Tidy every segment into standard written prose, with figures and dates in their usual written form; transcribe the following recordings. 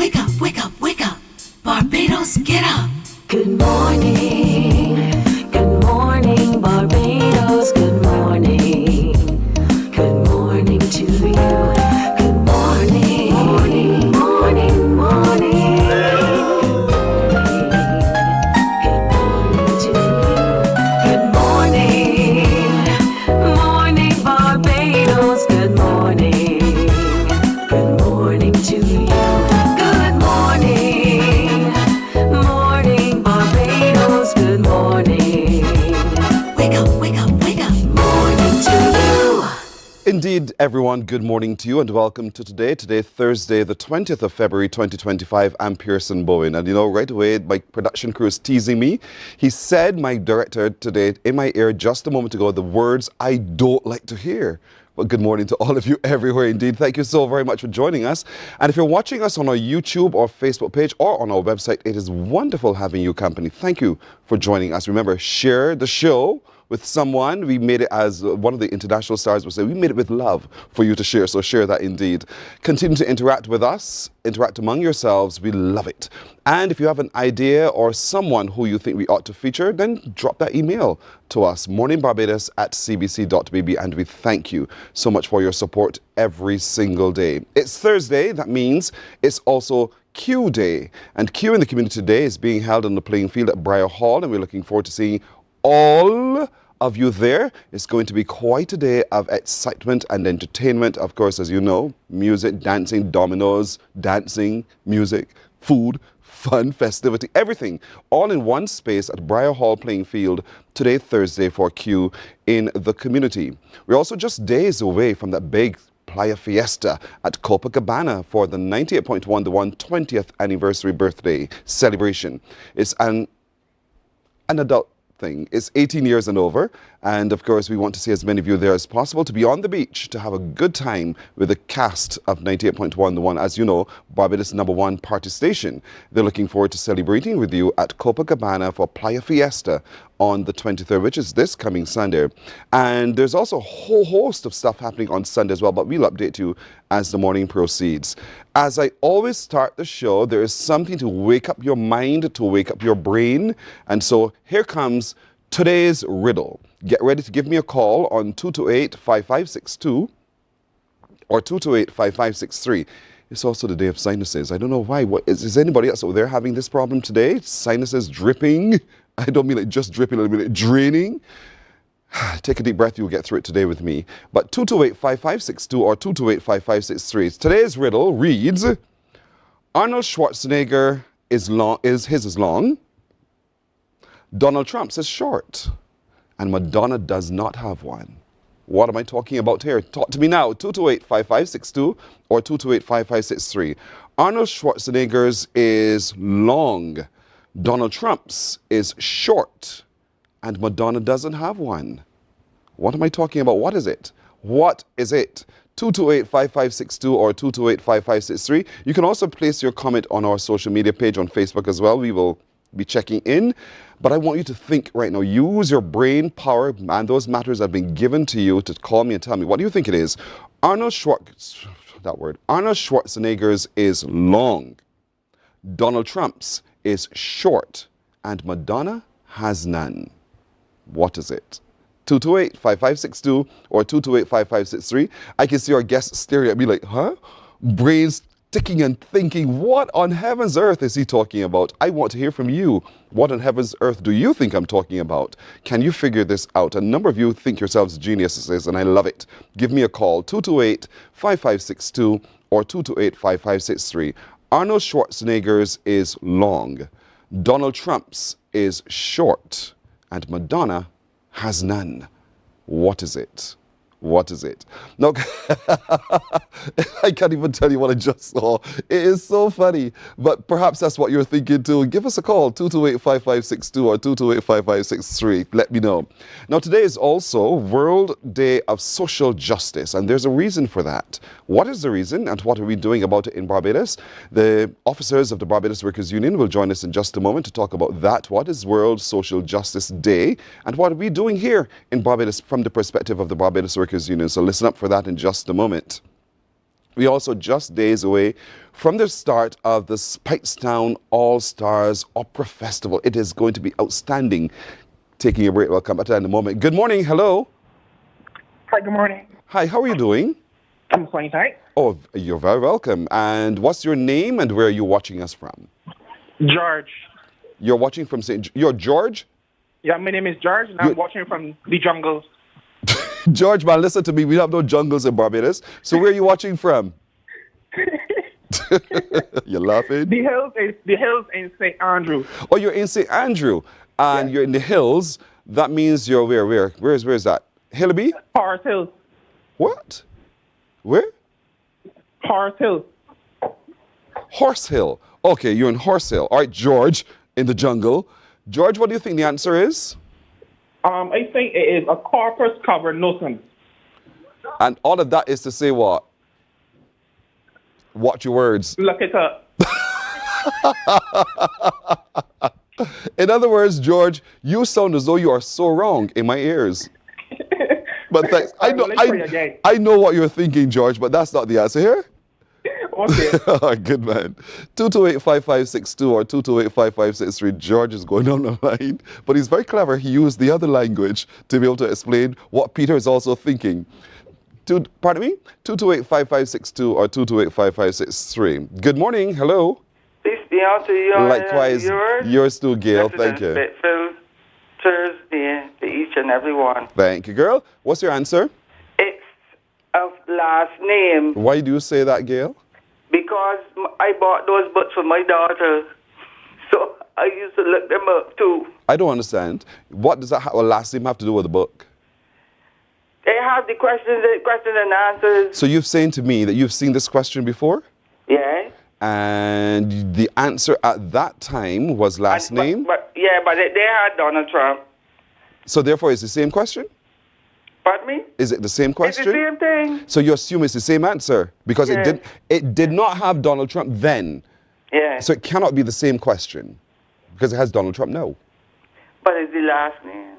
wake up, wake up, wake up. Barbados, get up. Good morning, Barbados, good morning. Good morning to you. Good morning, morning, morning, morning. Good morning to you. Good morning, morning, Barbados, good morning. Good morning to you. Good morning, morning, Barbados, good morning. Wake up, wake up, wake up. Morning to you. Indeed, everyone, good morning to you and welcome to today, Thursday, the 20th of February, 2025. I'm Pearson Bowen. And you know, right away, my production crew is teasing me. He said, my director today, in my ear just a moment ago, the words I don't like to hear. Well, good morning to all of you everywhere indeed. Thank you so very much for joining us. And if you're watching us on our YouTube or Facebook page or on our website, it is wonderful having you company. Thank you for joining us. Remember, share the show with someone. We made it, as one of the international stars would say, we made it with love for you to share. So share that indeed. Continue to interact with us, interact among yourselves. We love it. And if you have an idea or someone who you think we ought to feature, then drop that email to us, morninbarbados@cbc.bb, and we thank you so much for your support every single day. It's Thursday. That means it's also Q Day. And Q in the community today is being held on the playing field at Briar Hall, and we're looking forward to seeing all of you there. It's going to be quite a day of excitement and entertainment. Of course, as you know, music, dancing, dominoes, dancing, music, food, fun, festivity, everything, all in one space at Briar Hall playing field today, Thursday, for Q in the community. We're also just days away from that big Playa Fiesta at Copacabana for the 98.1, the 120th anniversary birthday celebration. It's an adult thing. It's 18 years and over, and of course we want to see as many of you there as possible to be on the beach, to have a good time with the cast of 98.1, the one, as you know, Barbados' #1 party station. They're looking forward to celebrating with you at Copacabana for Playa Fiesta on the 23rd, which is this coming Sunday. And there's also a whole host of stuff happening on Sunday as well, but we'll update you as the morning proceeds. As I always start the show, there is something to wake up your mind, to wake up your brain. And so here comes today's riddle. Get ready to give me a call on 228-5562 or 228-5563. It's also the day of sinuses. I don't know why. Is anybody else over there having this problem today? Sinuses dripping? I don't mean like just dripping, I mean like draining. Take a deep breath, you'll get through it today with me. But 228-5562 or 228-5563. Today's riddle reads, Arnold Schwarzenegger is long, Donald Trump's is short, and Madonna does not have one. What am I talking about here? Talk to me now, 228-5562 or 228-5563. Arnold Schwarzenegger's is long, Donald Trump's is short, and Madonna doesn't have one. What am I talking about? What is it? What is it? 228-5562 or 228-5563. You can also place your comment on our social media page on Facebook as well. We will be checking in. But I want you to think right now. Use your brain power and those matters that have been given to you to call me and tell me, what do you think it is? Arnold Schwarzenegger's is long. Donald Trump's is short, and Madonna has none. What is it? 228-5562 or 228-5563. I can see our guests staring at me like, huh? Brains ticking and thinking, what on heaven's earth is he talking about? I want to hear from you. What on heaven's earth do you think I'm talking about? Can you figure this out? A number of you think yourselves geniuses, and I love it. Give me a call, 228-5562 or 228-5563. Arnold Schwarzenegger's is long. Donald Trump's is short. And Madonna has none. What is it? What is it? No, I can't even tell you what I just saw. It is so funny. But perhaps that's what you're thinking too. Give us a call, 228-5562 or 228-5563. Let me know. Now, today is also World Day of Social Justice, and there's a reason for that. What is the reason, and what are we doing about it in Barbados? The officers of the Barbados Workers Union will join us in just a moment to talk about that. What is World Social Justice Day, and what are we doing here in Barbados from the perspective of the Barbados Workers Union? So listen up for that in just a moment. We're also just days away from the start of the Spicetown All-Stars Opera Festival. It is going to be outstanding. Taking a break, we'll come back to that in a moment. Good morning, hello. Hi, good morning. Hi, how are you doing? I'm fine, thanks. Oh, you're very welcome. And what's your name and where are you watching us from? George. You're watching from you're George? Yeah, my name is George, and I'm watching from the jungle. George, man, listen to me. We have no jungles in Barbados. So where are you watching from? You're laughing? The hills in St. Andrew. Oh, you're in St. Andrew. And you're in the hills. That means you're where? Where is that? Hillaby? Forest Hills. What? Where? Forest Hills. Horse Hill. Okay, you're in Horse Hill. All right, George, in the jungle. George, what do you think the answer is? I think it is a corpus covered nuisance. And all of that is to say what? Watch your words. Look it up. In other words, George, you sound as though you are so wrong in my ears. But thanks. I know what you're thinking, George, but that's not the answer here. Okay. Good man. 228-5562 or 228-5563. George is going down the line, but he's very clever. He used the other language to be able to explain what Peter is also thinking. Pardon me? 228-5562 or 228-5563. Good morning. Hello. Peace be out to you. Likewise, yours too, Gail. Thank you. Spitfield, Thursday to each and every one. Thank you, girl. What's your answer? It's a last name Why do you say that, Gail? because I bought those books for my daughter. So I used to look them up too. I don't understand. What does that last name have to do with the book? They have the questions and answers. So you've saying to me that you've seen this question before? Yeah. And the answer at that time was last name? But they had Donald Trump. So therefore it's the same question? Pardon me? Is it the same question? It's the same thing. So you assume it's the same answer? Because it did not have Donald Trump then. Yeah. So it cannot be the same question. Because it has Donald Trump now. But it's the last name.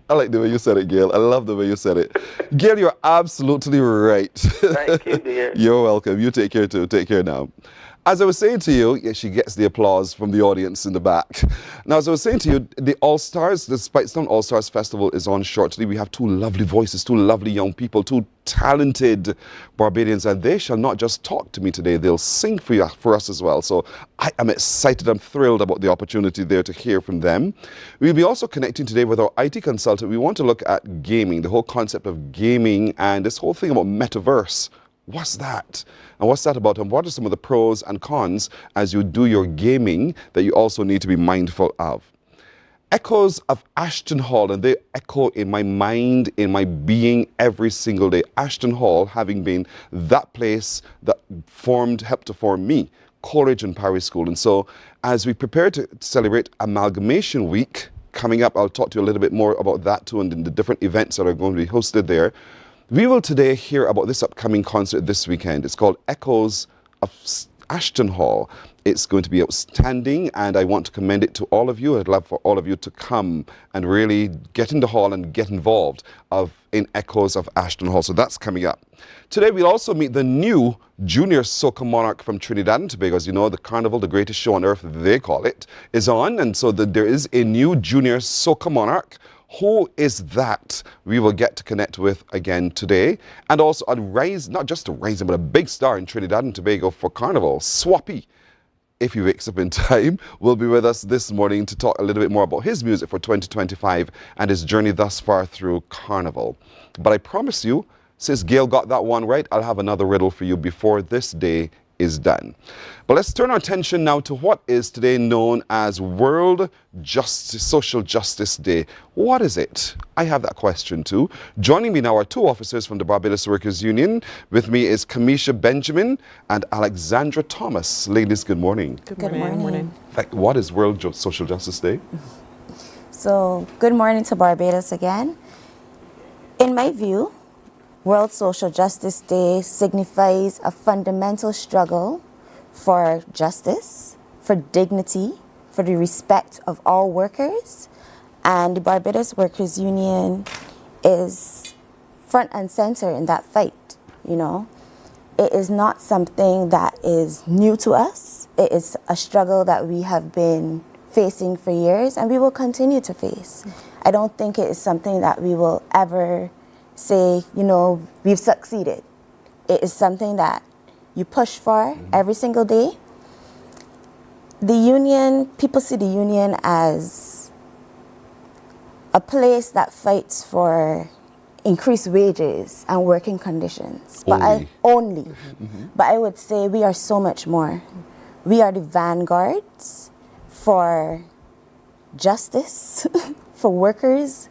I like the way you said it, Gail. I love the way you said it. Gail, you're absolutely right. Thank you, dear. You're welcome. You take care too. Take care now. As I was saying to you, she gets the applause from the audience in the back. Now, as I was saying to you, the All-Stars, the Spicetown All-Stars Festival is on shortly. We have two lovely voices, two lovely young people, two talented Barbadians, and they shall not just talk to me today, they'll sing for us as well. So I am excited, I'm thrilled about the opportunity there to hear from them. We'll be also connecting today with our IT consultant. We want to look at gaming, the whole concept of gaming and this whole thing about metaverse. What's that? And what's that about? And what are some of the pros and cons as you do your gaming that you also need to be mindful of? Echoes of Ashton Hall, and they echo in my mind, in my being every single day. Ashton Hall having been that place that helped to form me, Coleridge and Paris School. And so as we prepare to celebrate Amalgamation Week coming up, I'll talk to you a little bit more about that too and the different events that are going to be hosted there. We will today hear about this upcoming concert this weekend. It's called Echoes of Ashton Hall. It's going to be outstanding, and I want to commend it to all of you. I'd love for all of you to come and really get in the hall and get involved in Echoes of Ashton Hall. So that's coming up. Today we'll also meet the new Junior Soca Monarch from Trinidad and Tobago. As you know, the carnival, the greatest show on earth, they call it, is on. And so there is a new Junior Soca Monarch. Who is that? We will get to connect with again today. And also not just a rising, but a big star in Trinidad and Tobago for Carnival, Swappy. If he wakes up in time, will be with us this morning to talk a little bit more about his music for 2025 and his journey thus far through Carnival. But I promise you, since Gail got that one right, I'll have another riddle for you before this day is done. But let's turn our attention now to what is today known as World Social Justice Day. What is it? I have that question too. Joining me now are two officers from the Barbados Workers Union. With me is Kamisha Benjamin and Alexandra Thomas. Ladies, good morning. Good morning. What is World Social Justice Day? So, good morning to Barbados again. In my view, World Social Justice Day signifies a fundamental struggle for justice, for dignity, for the respect of all workers. And the Barbados Workers Union is front and center in that fight, you know. It is not something that is new to us. It is a struggle that we have been facing for years and we will continue to face. I don't think it is something that we will ever say, you know, we've succeeded. It is something that you push for every single day. The union, people see the union as a place that fights for increased wages and working conditions. But But I would say we are so much more. We are the vanguards for justice, for workers.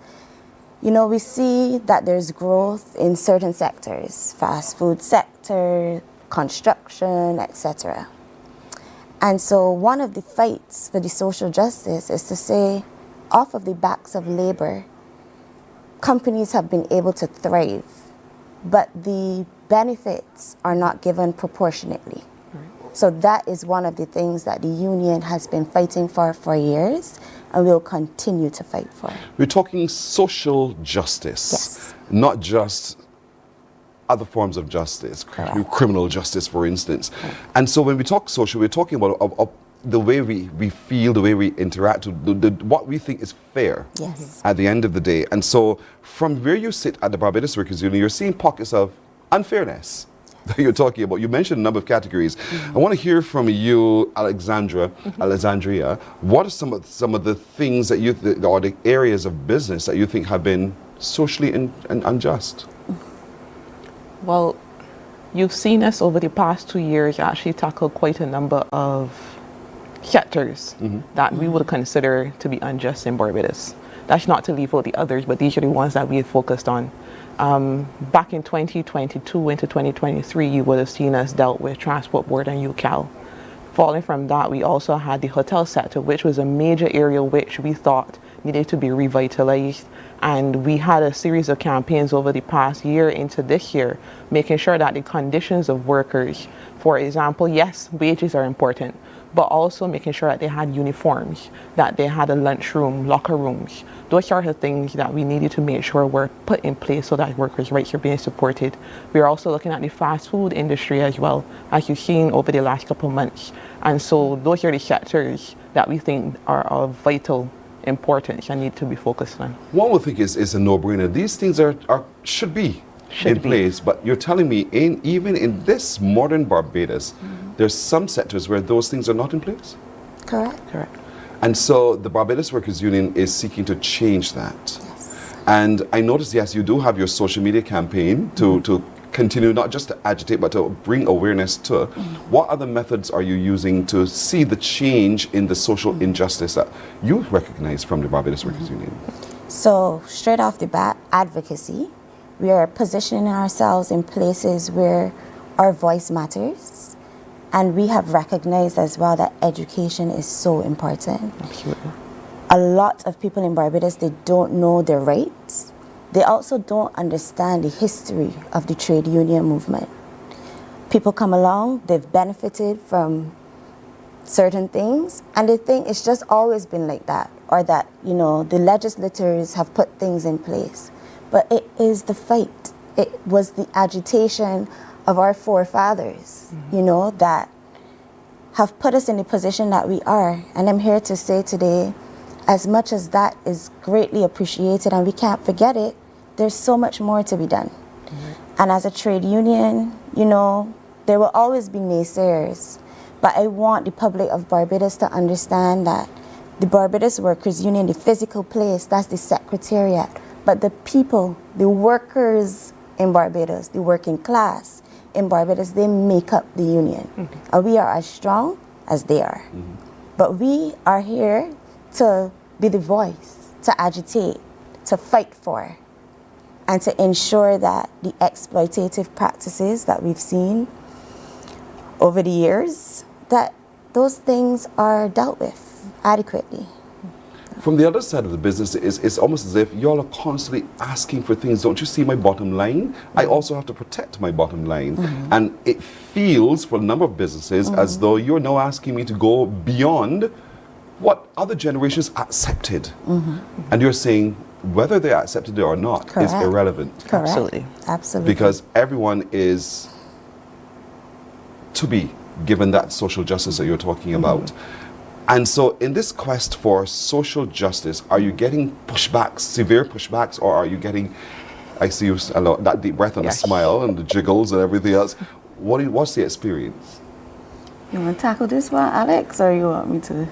You know, we see that there's growth in certain sectors, fast food sector, construction, etc. And so one of the fights for the social justice is to say, off of the backs of labor, companies have been able to thrive, but the benefits are not given proportionately. So that is one of the things that the union has been fighting for years and will continue to fight for. We're talking social justice, Yes. not just other forms of justice, criminal justice, for instance. And so when we talk social, we're talking about the way we feel, the way we interact, what we think is fair at the end of the day. And so from where you sit at the Barbados Workers Union, you're seeing pockets of unfairness that you're talking about. You mentioned a number of categories. I want to hear from you, Alexandria. What are some of the things that you, or the areas of business that you think have been socially unjust? Well, you've seen us over the past 2 years actually tackle quite a number of sectors that we would consider to be unjust in Barbados. That's not to leave out the others, but these are the ones that we have focused on. Back in 2022 into 2023, you would have seen us dealt with Transport Board and UCAL. Following from that, we also had the hotel sector, which was a major area which we thought needed to be revitalized. And we had a series of campaigns over the past year into this year, making sure that the conditions of workers, for example, yes, wages are important, but also making sure that they had uniforms, that they had a lunchroom, locker rooms. Those are the things that we needed to make sure were put in place so that workers' rights are being supported. We're also looking at the fast food industry as well, as you've seen over the last couple of months. And so those are the sectors that we think are of vital importance and need to be focused on. One would think is a no-brainer. These things should be in place, but you're telling me even in this modern Barbados, there's some sectors where those things are not in place? Correct. Correct. And so the Barbados Workers Union is seeking to change that. Yes. And I noticed, yes, you do have your social media campaign to continue not just to agitate, but to bring awareness to. What other methods are you using to see the change in the social injustice that you recognize from the Barbados Workers Union? So straight off the bat, advocacy. We are positioning ourselves in places where our voice matters. And we have recognized as well that education is so important. Absolutely. A lot of people in Barbados, they don't know their rights. They also don't understand the history of the trade union movement. People come along, they've benefited from certain things, and they think it's just always been like that, or that, you know, the legislators have put things in place. But it is the fight. It was the agitation of our forefathers, you know, that have put us in the position that we are. And I'm here to say today, as much as that is greatly appreciated and we can't forget it, there's so much more to be done. And as a trade union, you know, there will always be naysayers, but I want the public of Barbados to understand that the Barbados Workers Union, the physical place, that's the secretariat, but the people, the workers in Barbados, the working class in Barbados, they make up the union. And we are as strong as they are. But we are here to be the voice, to agitate, to fight for, and to ensure that the exploitative practices that we've seen over the years, that those things are dealt with adequately. From the other side of the business, it's almost as if y'all are constantly asking for things. Don't you see my bottom line? I also have to protect my bottom line. And it feels for a number of businesses as though you're now asking me to go beyond what other generations accepted. And you're saying, whether they accepted it or not is Correct. irrelevant. Correct. Absolutely. Absolutely. Because everyone is to be given that social justice that you're talking about. And so in this quest for social justice, are you getting pushbacks, severe pushbacks, or are you getting, I see you a lot, that deep breath and Yes. a smile and the jiggles and everything else. What's the experience? You want to tackle this one, Alex, or you want me to?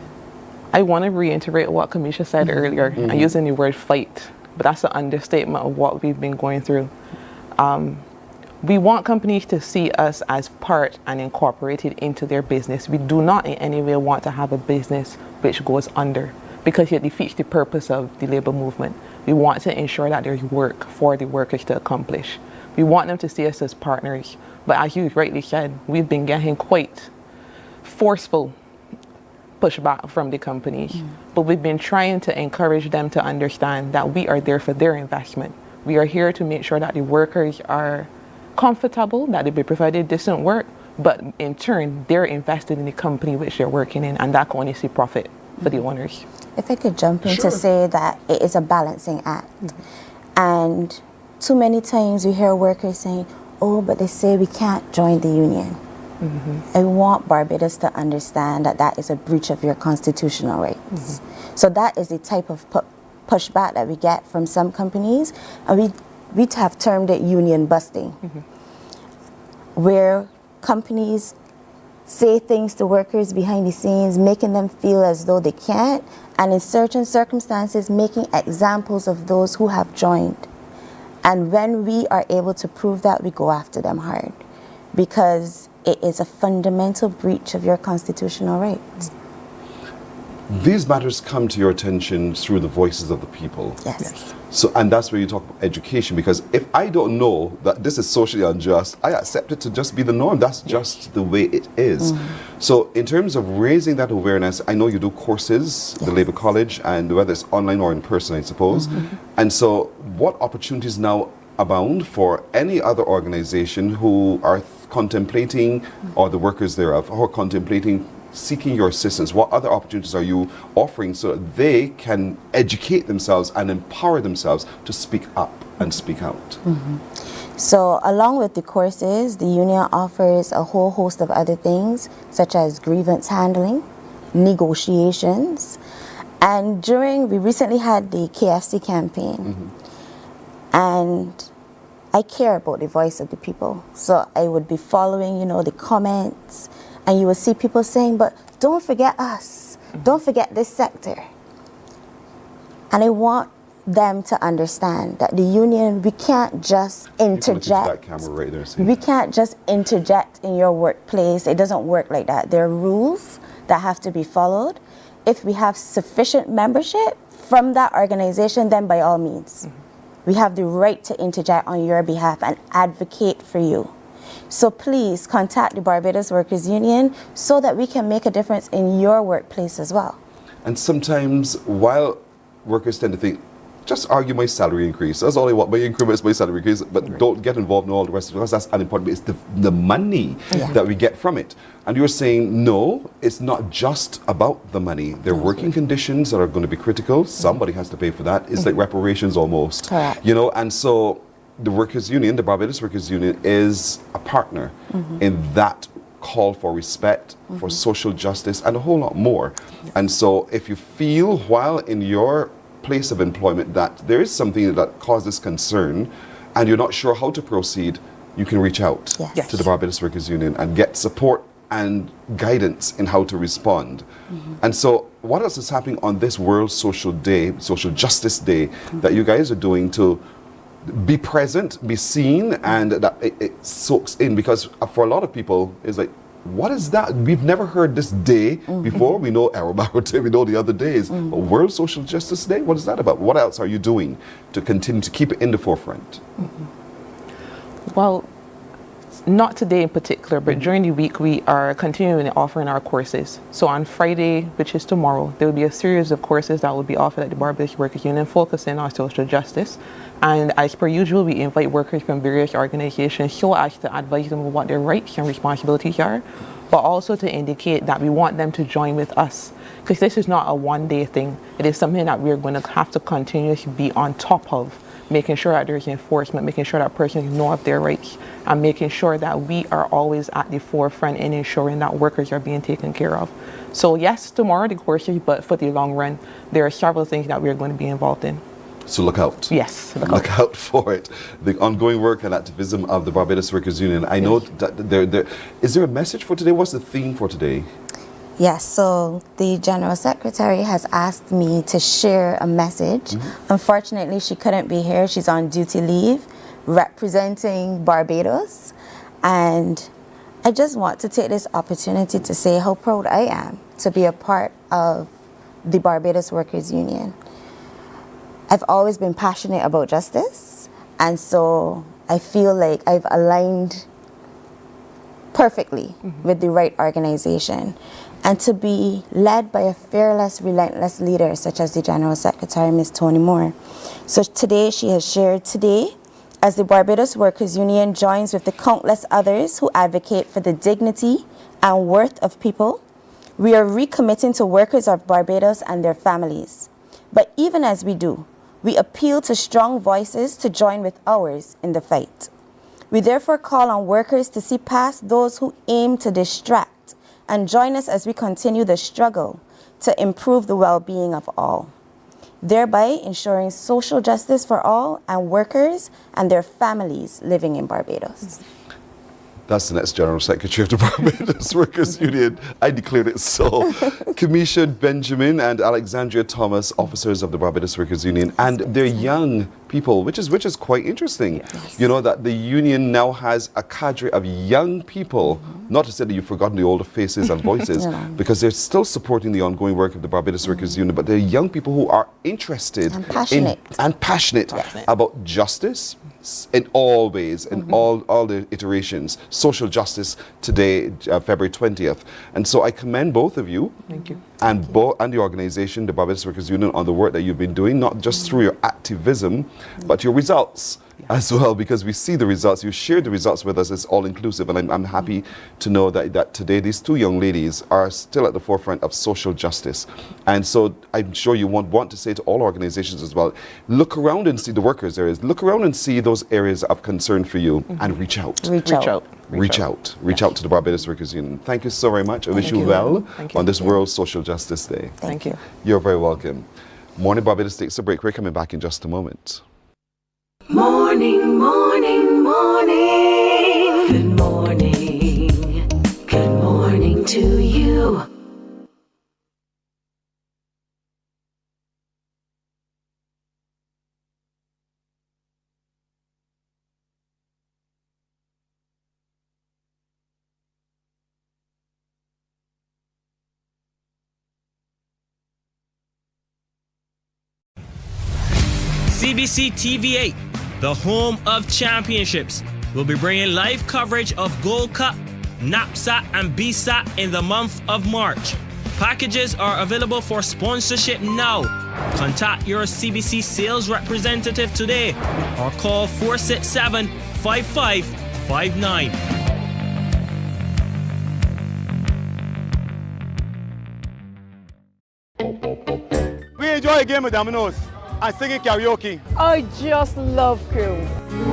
I want to reiterate what Kamisha said earlier. I'm using the word fight, but that's an understatement of what we've been going through. We want companies to see us as part and incorporated into their business. We do not in any way want to have a business which goes under, because it defeats the purpose of the labor movement. We want to ensure that there's work for the workers to accomplish. We want them to see us as partners. But as you rightly said, we've been getting quite forceful pushback from the company. But we've been trying to encourage them to understand that we are there for their investment. We are here to make sure that the workers are comfortable, that they be provided decent work, but in turn, they're invested in the company which they're working in, and that can only see profit for the owners. If I could jump in Sure. to say that it is a balancing act. And too many times we hear workers saying, oh, but they say we can't join the union. I want Barbados to understand that that is a breach of your constitutional rights. So that is the type of pushback that we get from some companies, and we have termed it union busting, where companies say things to workers behind the scenes, making them feel as though they can't, and in certain circumstances, making examples of those who have joined. And when we are able to prove that, we go after them hard, because it is a fundamental breach of your constitutional rights. These matters come to your attention through the voices of the people. Yes. So, and that's where you talk about education, because if I don't know that this is socially unjust, I accept it to just be the norm. That's just the way it is. So in terms of raising that awareness, I know you do courses, the Labour College, and whether it's online or in person, I suppose. And so what opportunities now abound for any other organization who are contemplating, or the workers thereof, who are contemplating seeking your assistance? What other opportunities are you offering so that they can educate themselves and empower themselves to speak up and speak out? So along with the courses, the union offers a whole host of other things, such as grievance handling, negotiations, and we recently had the KFC campaign, and I care about the voice of the people. So I would be following, the comments, and you will see people saying, but don't forget us. Don't forget this sector. And I want them to understand that the union, we can't just interject. That camera right there, see? We can't just interject in your workplace. It doesn't work like that. There are rules that have to be followed. If we have sufficient membership from that organization, then by all means, we have the right to interject on your behalf and advocate for you. So please contact the Barbados Workers Union so that we can make a difference in your workplace as well. And sometimes, while workers tend to think, just argue my salary increase. That's all I want, my increments, my salary increase, but don't get involved in all the rest of it, because that's unimportant. It's the money that we get from it. And you're saying, no, it's not just about the money. There are working conditions that are going to be critical. Somebody has to pay for that. It's like reparations almost. Correct. And so the Workers' Union, the Barbados Workers' Union, is a partner in that call for respect, for social justice, and a whole lot more. And so if you feel while in your place of employment that there is something that causes concern and you're not sure how to proceed, you can reach out to the Barbados Workers' Union and get support and guidance in how to respond. And so what else is happening on this World Social Day, Social Justice Day, that you guys are doing to be present, be seen, and that it soaks in? Because for a lot of people, it's like, what is that? We've never heard this day before. We know Arrow Day, we know the other days. But World Social Justice Day, what is that about? What else are you doing to continue to keep it in the forefront? Well, not today in particular, but during the week we are continuing offering our courses. So on Friday, which is tomorrow, there will be a series of courses that will be offered at the Barbados Workers Union focusing on social justice. And as per usual, we invite workers from various organizations so as to advise them on what their rights and responsibilities are. but also to indicate that we want them to join with us. Because this is not a one-day thing. It is something that we're going to have to continuously be on top of, making sure that there's enforcement, making sure that persons know of their rights, and making sure that we are always at the forefront in ensuring that workers are being taken care of. So yes, tomorrow the courses, but for the long run, there are several things that we're going to be involved in. So look out. Yes. Look out for it. The ongoing work and activism of the Barbados Workers Union. I know that is there a message for today? What's the theme for today? Yes, so the General Secretary has asked me to share a message. Unfortunately, she couldn't be here. She's on duty leave representing Barbados. And I just want to take this opportunity to say how proud I am to be a part of the Barbados Workers Union. I've always been passionate about justice, and so I feel like I've aligned perfectly with the right organization. And to be led by a fearless, relentless leader such as the General Secretary, Ms. Toni Moore. So today she has shared as the Barbados Workers Union joins with the countless others who advocate for the dignity and worth of people, we are recommitting to workers of Barbados and their families. But even as we do, we appeal to strong voices to join with ours in the fight. We therefore call on workers to see past those who aim to distract and join us as we continue the struggle to improve the well-being of all, thereby ensuring social justice for all and workers and their families living in Barbados. That's the next General Secretary of the Barbados Workers Union. I declared it so. Kamisha Benjamin and Alexandria Thomas, officers of the Barbados Workers Union, and they're young people, which is quite interesting. Yes. You know that the union now has a cadre of young people, not to say that you've forgotten the older faces and voices, because they're still supporting the ongoing work of the Barbados Workers Union, but they're young people who are interested and passionate, about justice in all ways, in all the iterations. Social justice today, February 20th. And so I commend both of you. Thank you. And the organization, the Barbados Workers Union, on the work that you've been doing, not just through your activism, but your results as well, because we see the results. You shared the results with us. It's all inclusive, and I'm happy to know that today these two young ladies are still at the forefront of social justice. And so I'm sure you want to say to all organizations as well, look around and see the workers areas. Look around and see those areas of concern for you and reach out. Reach out. Reach out to the Barbados Workers Union. Thank you so very much. I wish you well on this World Social Justice Day. Thank you. You're very welcome. Morning Barbados takes a break. We're coming back in just a moment. Morning, morning, morning. Good morning. Good morning to you. CBC TV8, the home of championships, will be bringing live coverage of Gold Cup, NAPSAT and BSAT in the month of March. Packages are available for sponsorship now. Contact your CBC sales representative today or call 467-5559. We enjoy a game of dominoes and singing karaoke. I just love crew.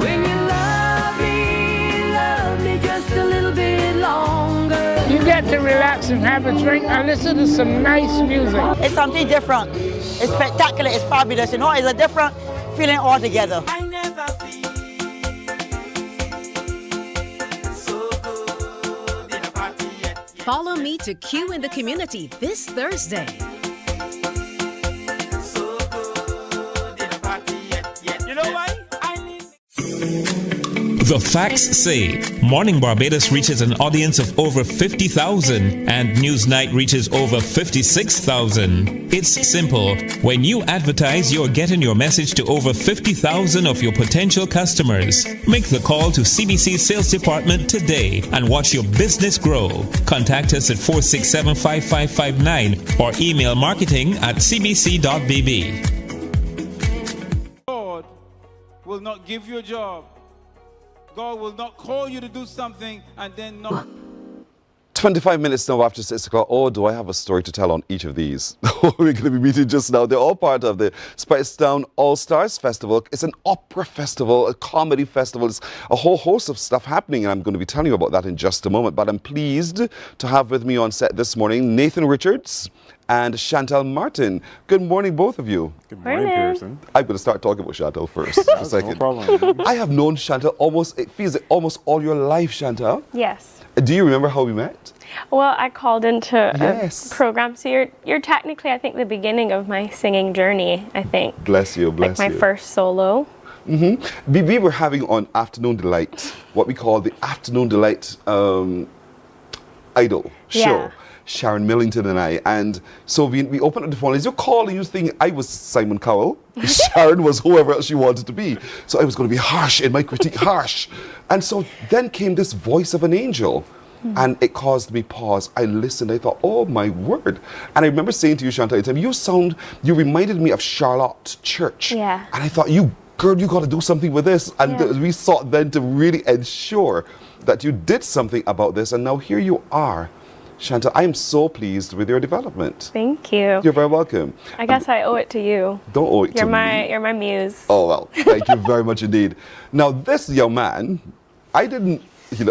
When you love me just a little bit longer. You get to relax and have a drink and listen to some nice music. It's something different. It's spectacular. It's fabulous. You know, it's a different feeling altogether. I never feel so good in a party yet. Follow me to Q in the Community this Thursday. The facts say Morning Barbados reaches an audience of over 50,000 and Newsnight reaches over 56,000. It's simple. When you advertise, you're getting your message to over 50,000 of your potential customers. Make the call to CBC Sales Department today and watch your business grow. Contact us at 467-5559 or email marketing@cbc.bb. God will not give you a job. God will not call you to do something and then not. 25 minutes now after 6 o'clock. Oh, do I have a story to tell on each of these? We're going to be meeting just now. They're all part of the Spicetown All-Stars Festival. It's an opera festival, a comedy festival. It's a whole host of stuff happening, and I'm going to be telling you about that in just a moment. But I'm pleased to have with me on set this morning Nathan Richards and Chantal Martin. Good morning, both of you. Good morning, Pearson. I'm going to start talking about Chantal first for a second. No problem. I have known Chantal it feels like almost all your life, Chantal. Yes. Do you remember how we met? Well, I called into Yes. a program, so you're technically, I think, the beginning of my singing journey, I think. Bless you, bless like my first solo. Mm-hmm. We were having on Afternoon Delight, what we call the Afternoon Delight Idol show. Yeah. Sharon Millington and I. And so we opened up the phone. As you call and you think I was Simon Cowell, Sharon was whoever else she wanted to be. So I was going to be harsh in my critique, harsh. And so then came this voice of an angel. And it caused me pause. I listened. I thought, oh my word. And I remember saying to you, Chantal, you reminded me of Charlotte Church. Yeah. And I thought, girl, you got to do something with this. And we sought then to really ensure that you did something about this. And now here you are. Chantal, I am so pleased with your development. Thank you. You're very welcome. I guess I owe it to you. Don't owe it to me. You're my muse. Oh, well, thank you very much indeed. Now, this young man, I didn't,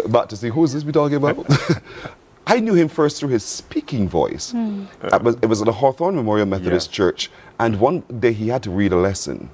about to see, who is this we talking about? I knew him first through his speaking voice. It was at the Hawthorne Memorial Methodist Church, and one day he had to read a lesson.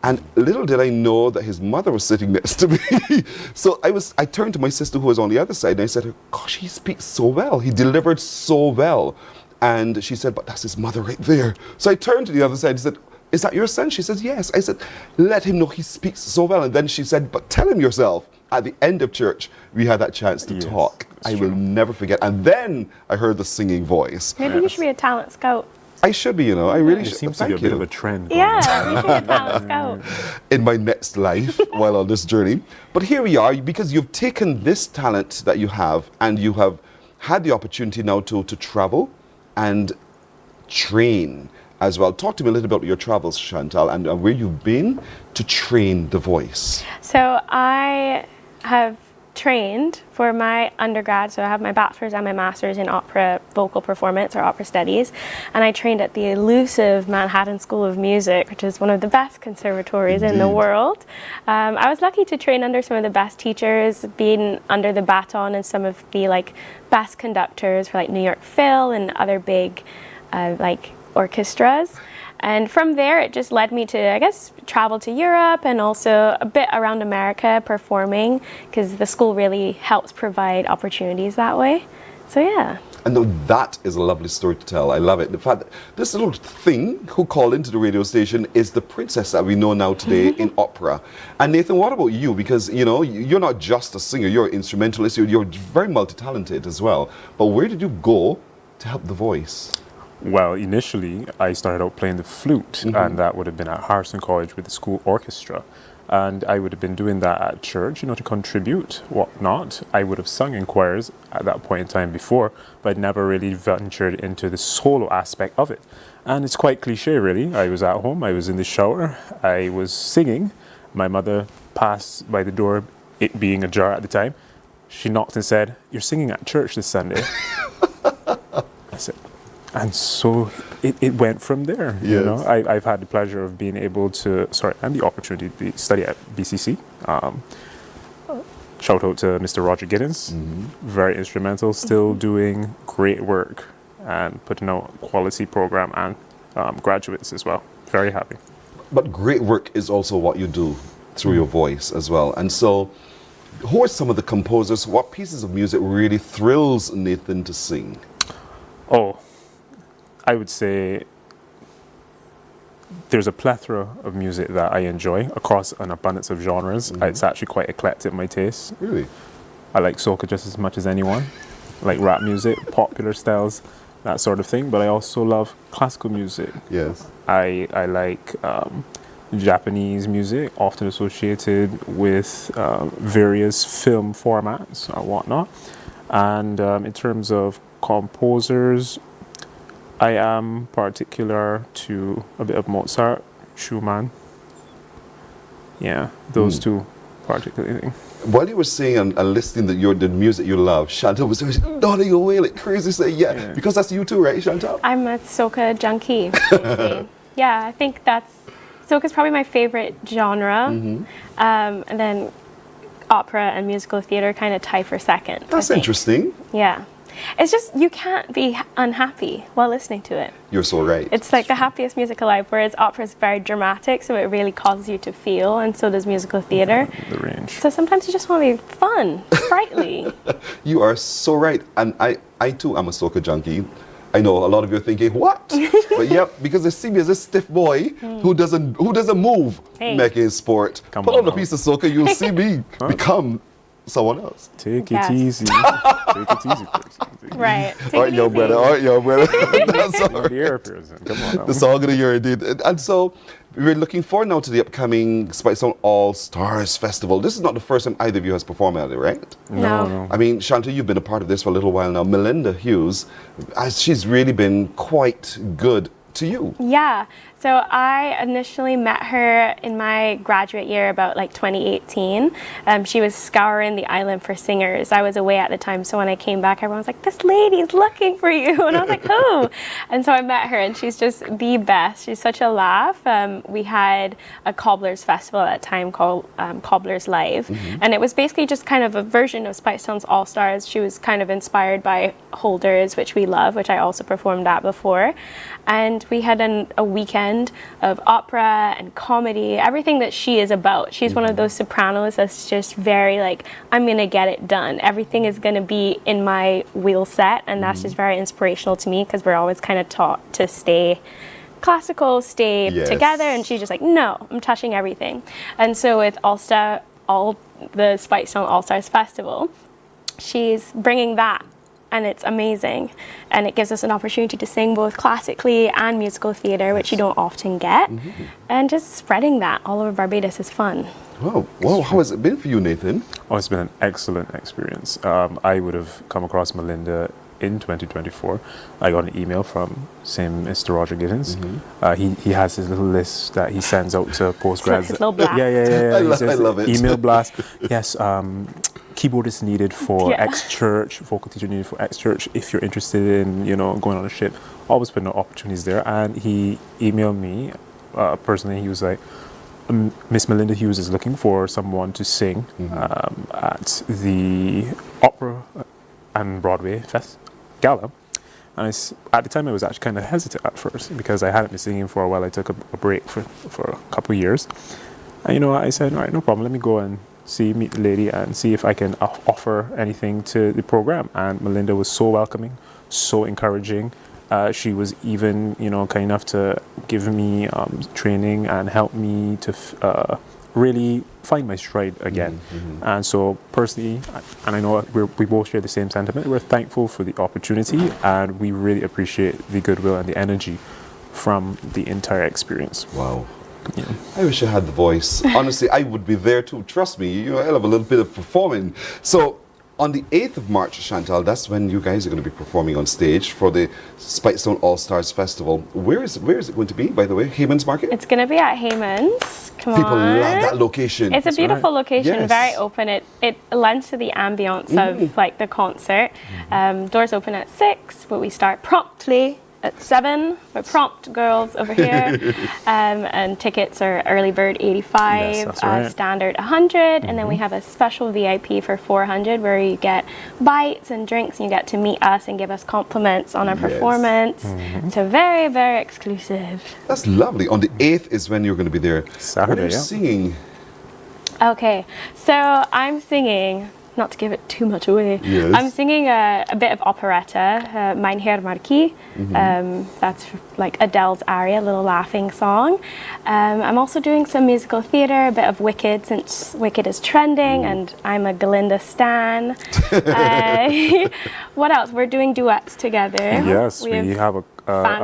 And little did I know that his mother was sitting next to me. So I turned to my sister who was on the other side, and I said, gosh, he speaks so well. He delivered so well. And she said, but that's his mother right there. So I turned to the other side and said, is that your son? She says, yes. I said, let him know he speaks so well. And then she said, but tell him yourself. At the end of church, we had that chance to talk. I will never forget. And then I heard the singing voice. Maybe you should be a talent scout. I should be, I really should. It seems to be a bit of a trend. Yeah, you should be a talent scout. In my next life, while on this journey. But here we are, because you've taken this talent that you have, and you have had the opportunity now to travel and train as well. Talk to me a little about your travels, Chantal, and where you've been to train the voice. So I have trained for my undergrad, so I have my bachelor's and my master's in opera vocal performance or opera studies, and I trained at the elusive Manhattan School of Music, which is one of the best conservatories in the world. I was lucky to train under some of the best teachers, being under the baton and some of the best conductors for New York Phil and other big orchestras. And from there, it just led me to, I guess, travel to Europe and also a bit around America performing, because the school really helps provide opportunities that way. So, yeah. And now that is a lovely story to tell. I love it. The fact that this little thing who called into the radio station is the princess that we know now today in opera. And Nathan, what about you? Because, you're not just a singer, you're an instrumentalist, you're very multi-talented as well. But where did you go to help the voice? Well, initially, I started out playing the flute, and that would have been at Harrison College with the school orchestra. And I would have been doing that at church, to contribute, whatnot. I would have sung in choirs at that point in time before, but I'd never really ventured into the solo aspect of it. And it's quite cliche, really. I was at home, I was in the shower, I was singing. My mother passed by the door, it being ajar at the time. She knocked and said, "You're singing at church this Sunday." I said, and so it went from there. Yes. I've had the pleasure of being able to, and the opportunity to study at BCC. Shout out to Mr. Roger Giddens, very instrumental, still doing great work and putting out quality program and graduates as well. Very happy. But great work is also what you do through your voice as well. And so, who are some of the composers? What pieces of music really thrills Nathan to sing? Oh, I would say there's a plethora of music that I enjoy across an abundance of genres. It's actually quite eclectic, my taste. Really? I like soca just as much as anyone. I like rap music, popular styles, that sort of thing. But I also love classical music. Yes. I like Japanese music, often associated with various film formats or whatnot. And in terms of composers, I am particular to a bit of Mozart, Schumann. Yeah, those two particularly thing. While you were saying and listening that the music you love, Chantal was nodding away like crazy, saying, yeah, because that's you too, right, Chantal? I'm a soca junkie. Yeah, I think soca's probably my favorite genre. And then opera and musical theater kind of tie for second. That's interesting. Yeah. It's just, you can't be unhappy while listening to it. You're so right. It's like the happiest music alive, whereas opera is very dramatic, so it really causes you to feel, and so does musical theater. The range. So sometimes you just want to be fun, sprightly. You are so right. And I too am a soca junkie. I know a lot of you are thinking, what? But yep, because they see me as a stiff boy who doesn't move making sport. Put on a piece of soca, you'll see me become someone else. Take it easy. Take it easy, person. Right. All right, young brother. That's all right. Come on now. The song of the year, indeed. And so we're looking forward now to the upcoming Spicetown All-Stars Festival. This is not the first time either of you has performed at it, right? No. I mean, Chantal, you've been a part of this for a little while now. Melinda Hughes, she's really been quite good to you. Yeah. So I initially met her in my graduate year about like 2018. She was scouring the island for singers. I was away at the time, so when I came back, everyone was like, this lady's looking for you. And I was like, who? And so I met her, and she's just the best. She's such a laugh. We had a Cobblers Festival at that time called Cobblers Live. And it was basically just kind of a version of Spicetown's All-Stars. She was kind of inspired by Holders, which we love, which I also performed at before. And we had a weekend of opera and comedy, everything that she is about. She's one of those sopranos that's just very like, I'm gonna get it done. Everything is gonna be in my wheel set, and that's just very inspirational to me, because we're always kind of taught to stay classical, stay together, and she's just like, no, I'm touching everything. And so with the Spicetown All-Stars Festival, she's bringing that, and it's amazing, and it gives us an opportunity to sing both classically and musical theater, which you don't often get, and just spreading that all over Barbados is fun. Wow, how has it been for you, Nathan? Oh, it's been an excellent experience. I would have come across Melinda in 2024. I got an email from same Mr. Roger Giddens. He has his little list that he sends out to postgrads. His little blast. Yeah. I love it. Email blast. Yes, keyboardist needed for X church, vocal teacher needed for X church. If you're interested in, going on a ship, always putting opportunities there. And he emailed me personally. He was like, Miss Melinda Hughes is looking for someone to sing at the Opera and Broadway Fest Gala. And at the time I was actually kind of hesitant at first, because I hadn't been singing for a while. I took a break for a couple of years. And I said, all right, no problem, let me go and meet the lady and see if I can offer anything to the program. And Melinda was so welcoming, so encouraging. She was even, kind enough to give me training and help me to really find my stride again. And so personally, and I know we both share the same sentiment, we're thankful for the opportunity, and we really appreciate the goodwill and the energy from the entire experience. Wow. Yeah. I wish I had the voice. Honestly, I would be there too. Trust me, I'll have a little bit of performing. So on the 8th of March, Chantal, that's when you guys are going to be performing on stage for the Spicetown All-Stars Festival. Where is it going to be, by the way? Hayman's Market? It's going to be at Hayman's. Come People on. love that location. It's a beautiful location, Yes. very open. It lends to the ambience of like the concert. Doors open at 6, but we start promptly at 7. We're prompt girls over here. And tickets are early bird 85, Yes, that's right. standard 100, and then we have a special VIP for 400 where you get bites and drinks, and you get to meet us and give us compliments on our performance. So very, very exclusive. That's lovely. On the 8th is when you're going to be there. Saturday, What are you singing? Okay, so I'm singing, not to give it too much away, I'm singing a bit of operetta, Mein Herr Marquis. That's like Adele's aria, a little laughing song. I'm also doing some musical theatre, a bit of Wicked, since Wicked is trending, and I'm a Galinda stan. What else? We're doing duets together. Yes, we have a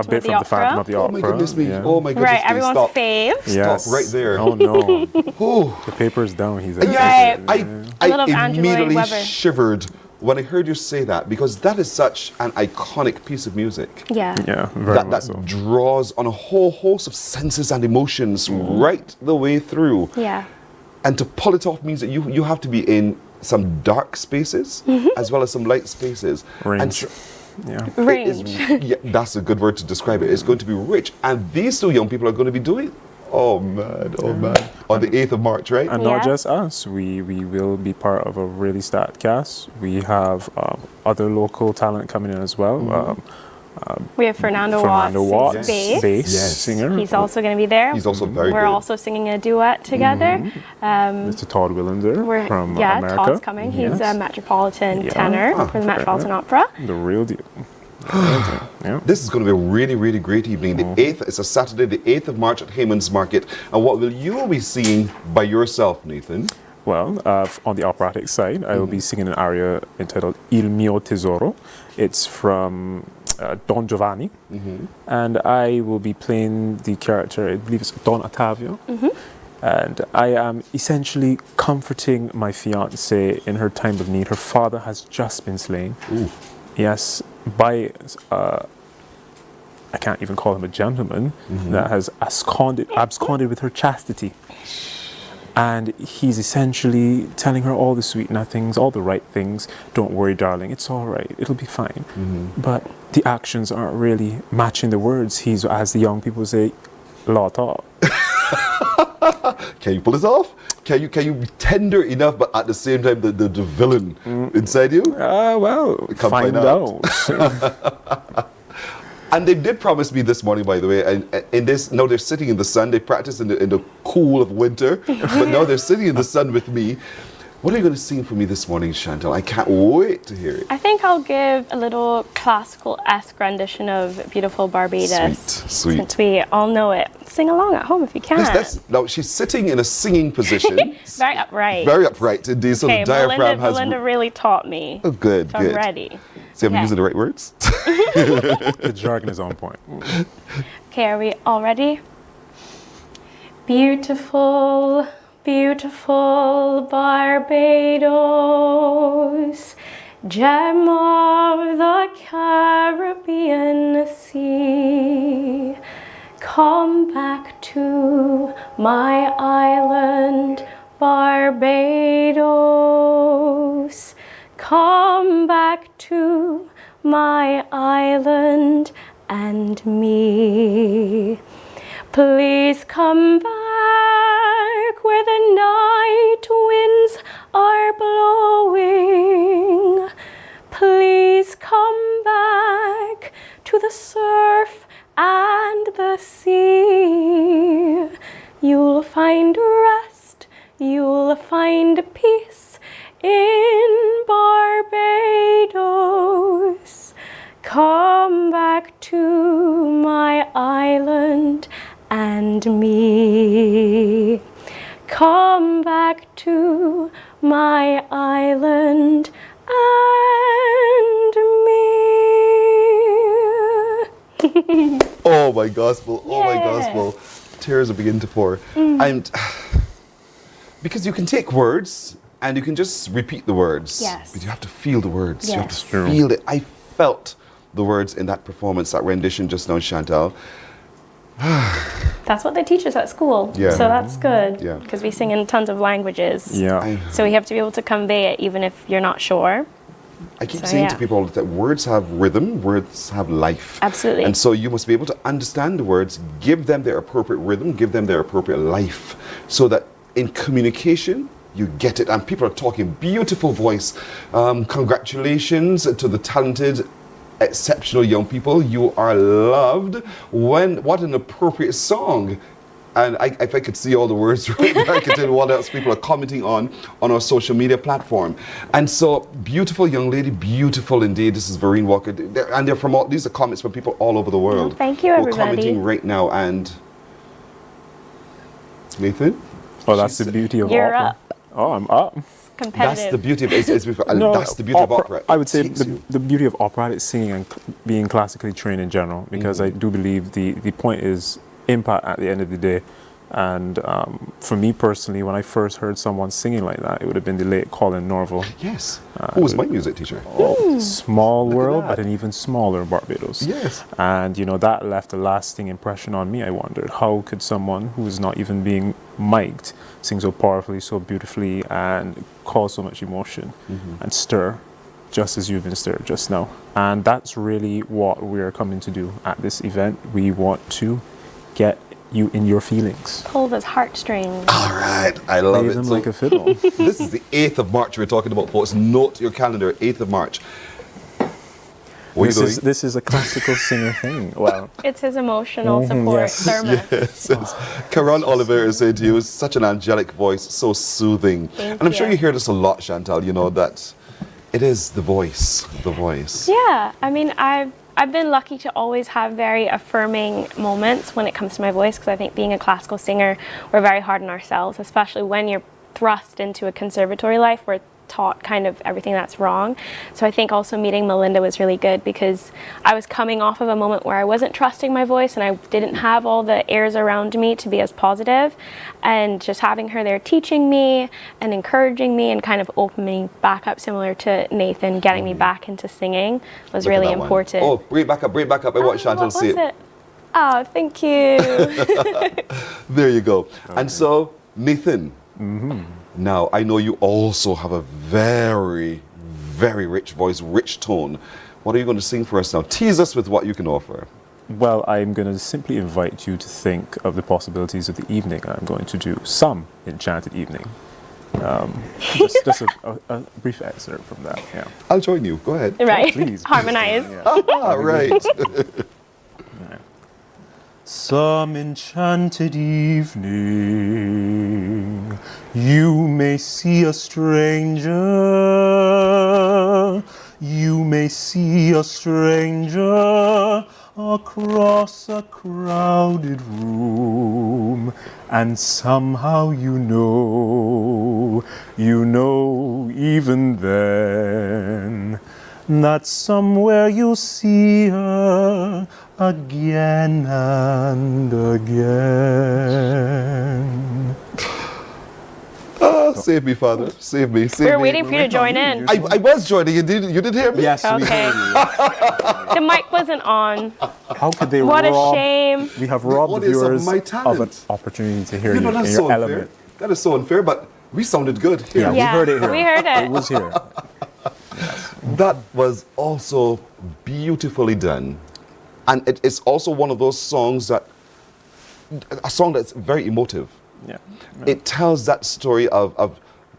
bit from the Phantom of the Opera. Oh my goodness me. Yeah. Oh my goodness Right, me. everyone's Stop. fave. Yes. Stop right there. Oh no. The paper's down. He's Right. I little Andrew Lloyd immediately Webber. shivered when I heard you say that, because that is such an iconic piece of music. Yeah. Yeah, very That much so. draws on a whole host of senses and emotions right the way through. Yeah. And to pull it off means that you have to be in some dark spaces as well as some light spaces. Range. Yeah, that's a good word to describe it. It's going to be rich. And these two young people are going to be doing, oh man, on the 8th of March, right? And not just us. We will be part of a really stacked cast. We have other local talent coming in as well. We have Fernando Watts, bass singer. He's also going to be there. He's also very We're good. also singing a duet together. Mr. Todd Willender from America. Todd's coming. He's a Metropolitan tenor for the Metropolitan Opera. The real deal. This is going to be a really, really great evening. The 8th, it's a Saturday, the 8th of March at Hayman's Market. And what will you be singing by yourself, Nathan? Well, on the operatic side, I will be singing an aria entitled Il mio tesoro. It's from Don Giovanni. And I will be playing the character, I believe it's Don Ottavio. And I am essentially comforting my fiancée in her time of need. Her father has just been slain. Yes, by I can't even call him a gentleman that has absconded with her chastity. And he's essentially telling her all the sweet nothings, all the right things. Don't worry, darling, it's all right. It'll be fine. But the actions aren't really matching the words. He's, as the young people say, lot up. Can you pull this off? Can you be tender enough, but at the same time, the villain inside you? Well, find out. And they did promise me this morning, by the way, and in this, now they're sitting in the sun. They practice in the cool of winter, but now they're sitting in the sun with me. What are you going to sing for me this morning, Chantal? I can't wait to hear it. I think I'll give a little classical-esque rendition of Beautiful Barbados. Sweet. Since we all know it. Sing along at home if you can. Now, she's sitting in a singing position. Very upright. Very upright, indeed. So the diaphragm has... Melinda really taught me. Oh, good, so good. I'm ready. See, I'm using the right words? The jargon is on point. Okay, are we all ready? Beautiful, beautiful Barbados, gem of the Caribbean Sea. Come back to my island, Barbados. Come back to my island and me. Please come back where the night winds are blowing. Please come back to the surf and the sea. You'll find rest, you'll find peace in Barbados. Come back to my island and me. Come back to my island and me. Oh my gospel, oh my gospel. Tears are beginning to pour. And because you can take words and you can just repeat the words. Yes. But you have to feel the words. Yes. You have to feel it. I felt the words in that performance, that rendition just now, Chantal. That's what they teach us at school. Yeah. So that's good. Yeah. Because we sing in tons of languages. Yeah. So we have to be able to convey it even if you're not sure. I keep saying to people that words have rhythm, words have life. Absolutely. And so you must be able to understand the words, give them their appropriate rhythm, give them their appropriate life, so that in communication, you get it. And people are talking beautiful voice. Congratulations to the talented, exceptional young people. You are loved. What an appropriate song. And if I could see all the words right now, I could tell what else people are commenting on our social media platform. And so, beautiful young lady, beautiful indeed. This is Vereen Walker. And they're from these are comments from people all over the world. Thank you, who are everybody. commenting right now. And Nathan? Oh, that's the beauty of You're opera. up. Oh, I'm up. Competitive. That's the beauty of that's the beauty of opera. I would say It takes you. the beauty of operatic singing and being classically trained in general, because I do believe the point is impact at the end of the day. And for me personally, when I first heard someone singing like that, it would have been the late Colin Norville. Yes. Who was my music teacher? Small world, but an even smaller Barbados. Yes. And, you know, that left a lasting impression on me. I wondered, how could someone who is not even being mic'd, sing so powerfully, so beautifully, and cause so much emotion and stir, just as you've been stirred just now. And that's really what we're coming to do at this event. We want to get you in your feelings. Pull those heartstrings. All right, I love Play it. them So like a fiddle. this is the 8th of March we're talking about, folks. Note your calendar, 8th of March. This is a classical singer thing. Wow. It's his emotional support thermos. Yes. Karan Oliver is saying to you, such an angelic voice, so soothing. Thank and I'm sure you. you hear this a lot, Chantal, you know, that it is the voice, the voice. Yeah, I mean, I've been lucky to always have very affirming moments when it comes to my voice, because I think being a classical singer, we're very hard on ourselves, especially when you're thrust into a conservatory life. We're taught kind of everything that's wrong. So I think also meeting Melinda was really good, because I was coming off of a moment where I wasn't trusting my voice and I didn't have all the airs around me to be as positive, and just having her there teaching me and encouraging me and kind of opening me back up, similar to Nathan, getting me back into singing was Look at really that one. important. Oh, bring it back up. I want Chantal to see it. Oh, thank you. There you go. And so, Nathan, now I know you also have a very, very rich voice, rich tone. What are you going to sing for us now? Tease us with what you can offer. Well, I'm going to simply invite you to think of the possibilities of the evening. I'm going to do some enchanted evening. Just a brief excerpt from that. Yeah. I'll join you. Go ahead. Right. Oh, please. Harmonize. Ah, right. Some enchanted evening, you may see a stranger. You may see a stranger across a crowded room, and somehow you know even then, that somewhere you'll see her again and again. Ah, save me, Father. Save me. Save We're me. waiting for you to join in. I was joining. You didn't hear me? Yes, we Okay. heard you. The mic wasn't on. How could they What a rob? shame. We have robbed the audience of viewers my of talent. an opportunity to hear You you know, in that's your so unfair. element. That is so unfair, but we sounded good here. Yeah, Yeah, we heard it here. we heard it. It was here. That was also beautifully done. And it is also one of those songs a song that's very emotive. Yeah. It tells that story of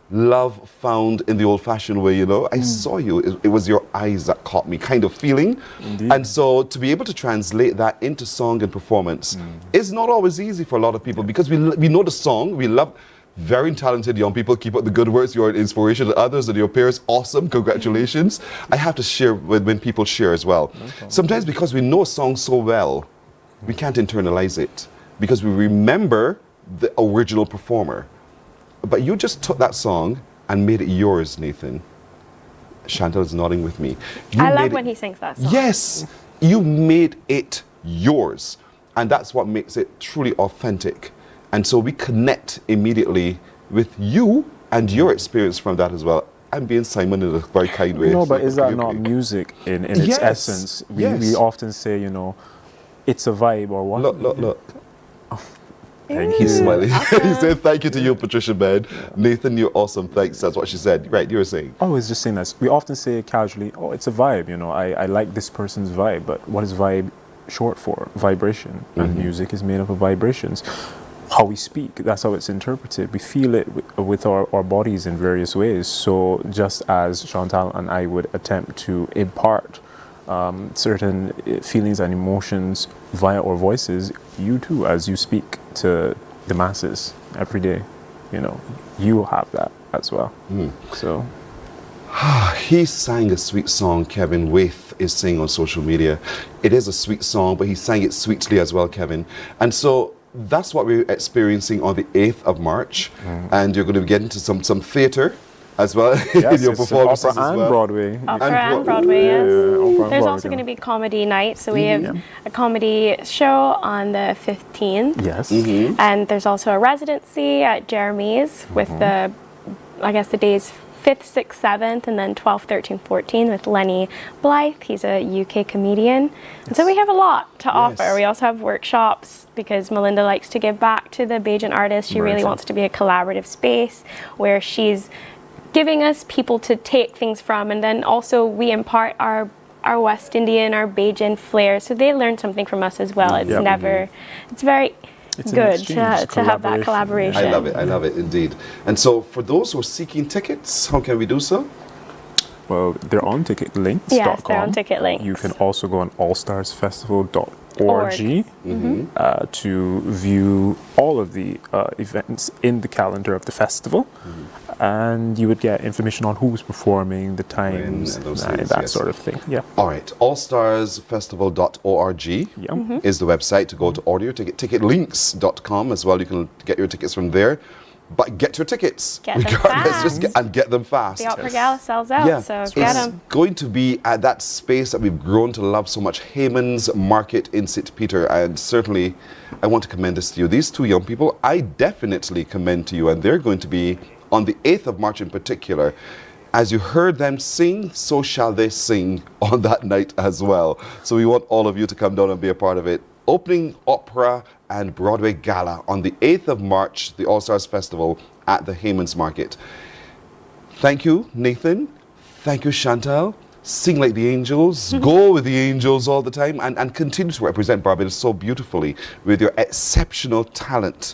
love found in the old-fashioned way, you know. I saw you. It was your eyes that caught me, kind of feeling. Indeed. And so to be able to translate that into song and performance is not always easy for a lot of people, because we know the song, we love very talented young people. Keep up the good works. You're an inspiration to others and your peers. Awesome. Congratulations. I have to share when people share as well. Sometimes because we know a song so well, we can't internalize it because we remember the original performer. But you just took that song and made it yours, Nathan. Chantal is nodding with me. You I love made when it- he sings that song. Yes, you made it yours. And that's what makes it truly authentic. And so we connect immediately with you and your experience from that as well. I'm being Simon in a very kind way. No, It's but like, is that okay, not okay. music in its Yes, essence? We yes. often say, you know, it's a vibe or what? Look. Thank He's you. smiling. He said, thank you to you, Patricia, man. Nathan, you're awesome. Thanks. That's what she said. Right, you were saying. I was just saying that. We often say casually, oh, it's a vibe, you know, I like this person's vibe, but what is vibe short for? Vibration. And music is made up of vibrations. How we speak, that's how it's interpreted. We feel it with our bodies in various ways. So just as Chantal and I would attempt to impart certain feelings and emotions via our voices, you too, as you speak to the masses every day, you know, you have that as well. So He sang a sweet song, Kevin Waith is saying on social media. It is a sweet song, but he sang it sweetly as well, Kevin. And so that's what we're experiencing on the 8th of March. And you're going to get into some theatre as well in yes, your it's performances opera as and well. Broadway. Opera and Broadway, yes. opera and There's also Broadway. going to be comedy night. So we have a comedy show on the 15th. Yes. And there's also a residency at Jeremy's with the day's 5th, 6th, 7th, and then 12th, 13th, 14th with Lenny Blythe. He's a UK comedian. And so we have a lot to offer. We also have workshops because Melinda likes to give back to the Bajan artists. She really wants to be a collaborative space where she's giving us people to take things from, and then also we impart our West Indian, our Bajan flair, so they learn something from us as well. It's it's very good to have that collaboration. I love it indeed. And so for those who are seeking tickets, how can we do so? Well, they're on ticketlinks.com. Yes, they're on Ticketlinks. You can also go on allstarsfestival.org to view all of the events in the calendar of the festival. And you would get information on who's performing, the times, that sort of thing. Yeah. All right. Allstarsfestival.org is the website to go to order your ticket. Ticketlinks.com as well. You can get your tickets from there. But get your tickets. Get them fast. Get them fast. The Opera Gala sells out, so get them. It's going to be at that space that we've grown to love so much, Hayman's Market in St. Peter. And certainly, I want to commend this to you. These two young people, I definitely commend to you. And they're going to be on the 8th of March in particular. As you heard them sing, so shall they sing on that night as well. So we want all of you to come down and be a part of it. Opening opera and Broadway Gala on the 8th of March, the All-Stars Festival at the Hayman's Market. Thank you, Nathan. Thank you, Chantal. Sing like the angels. Go with the angels all the time and continue to represent Barbados so beautifully with your exceptional talent.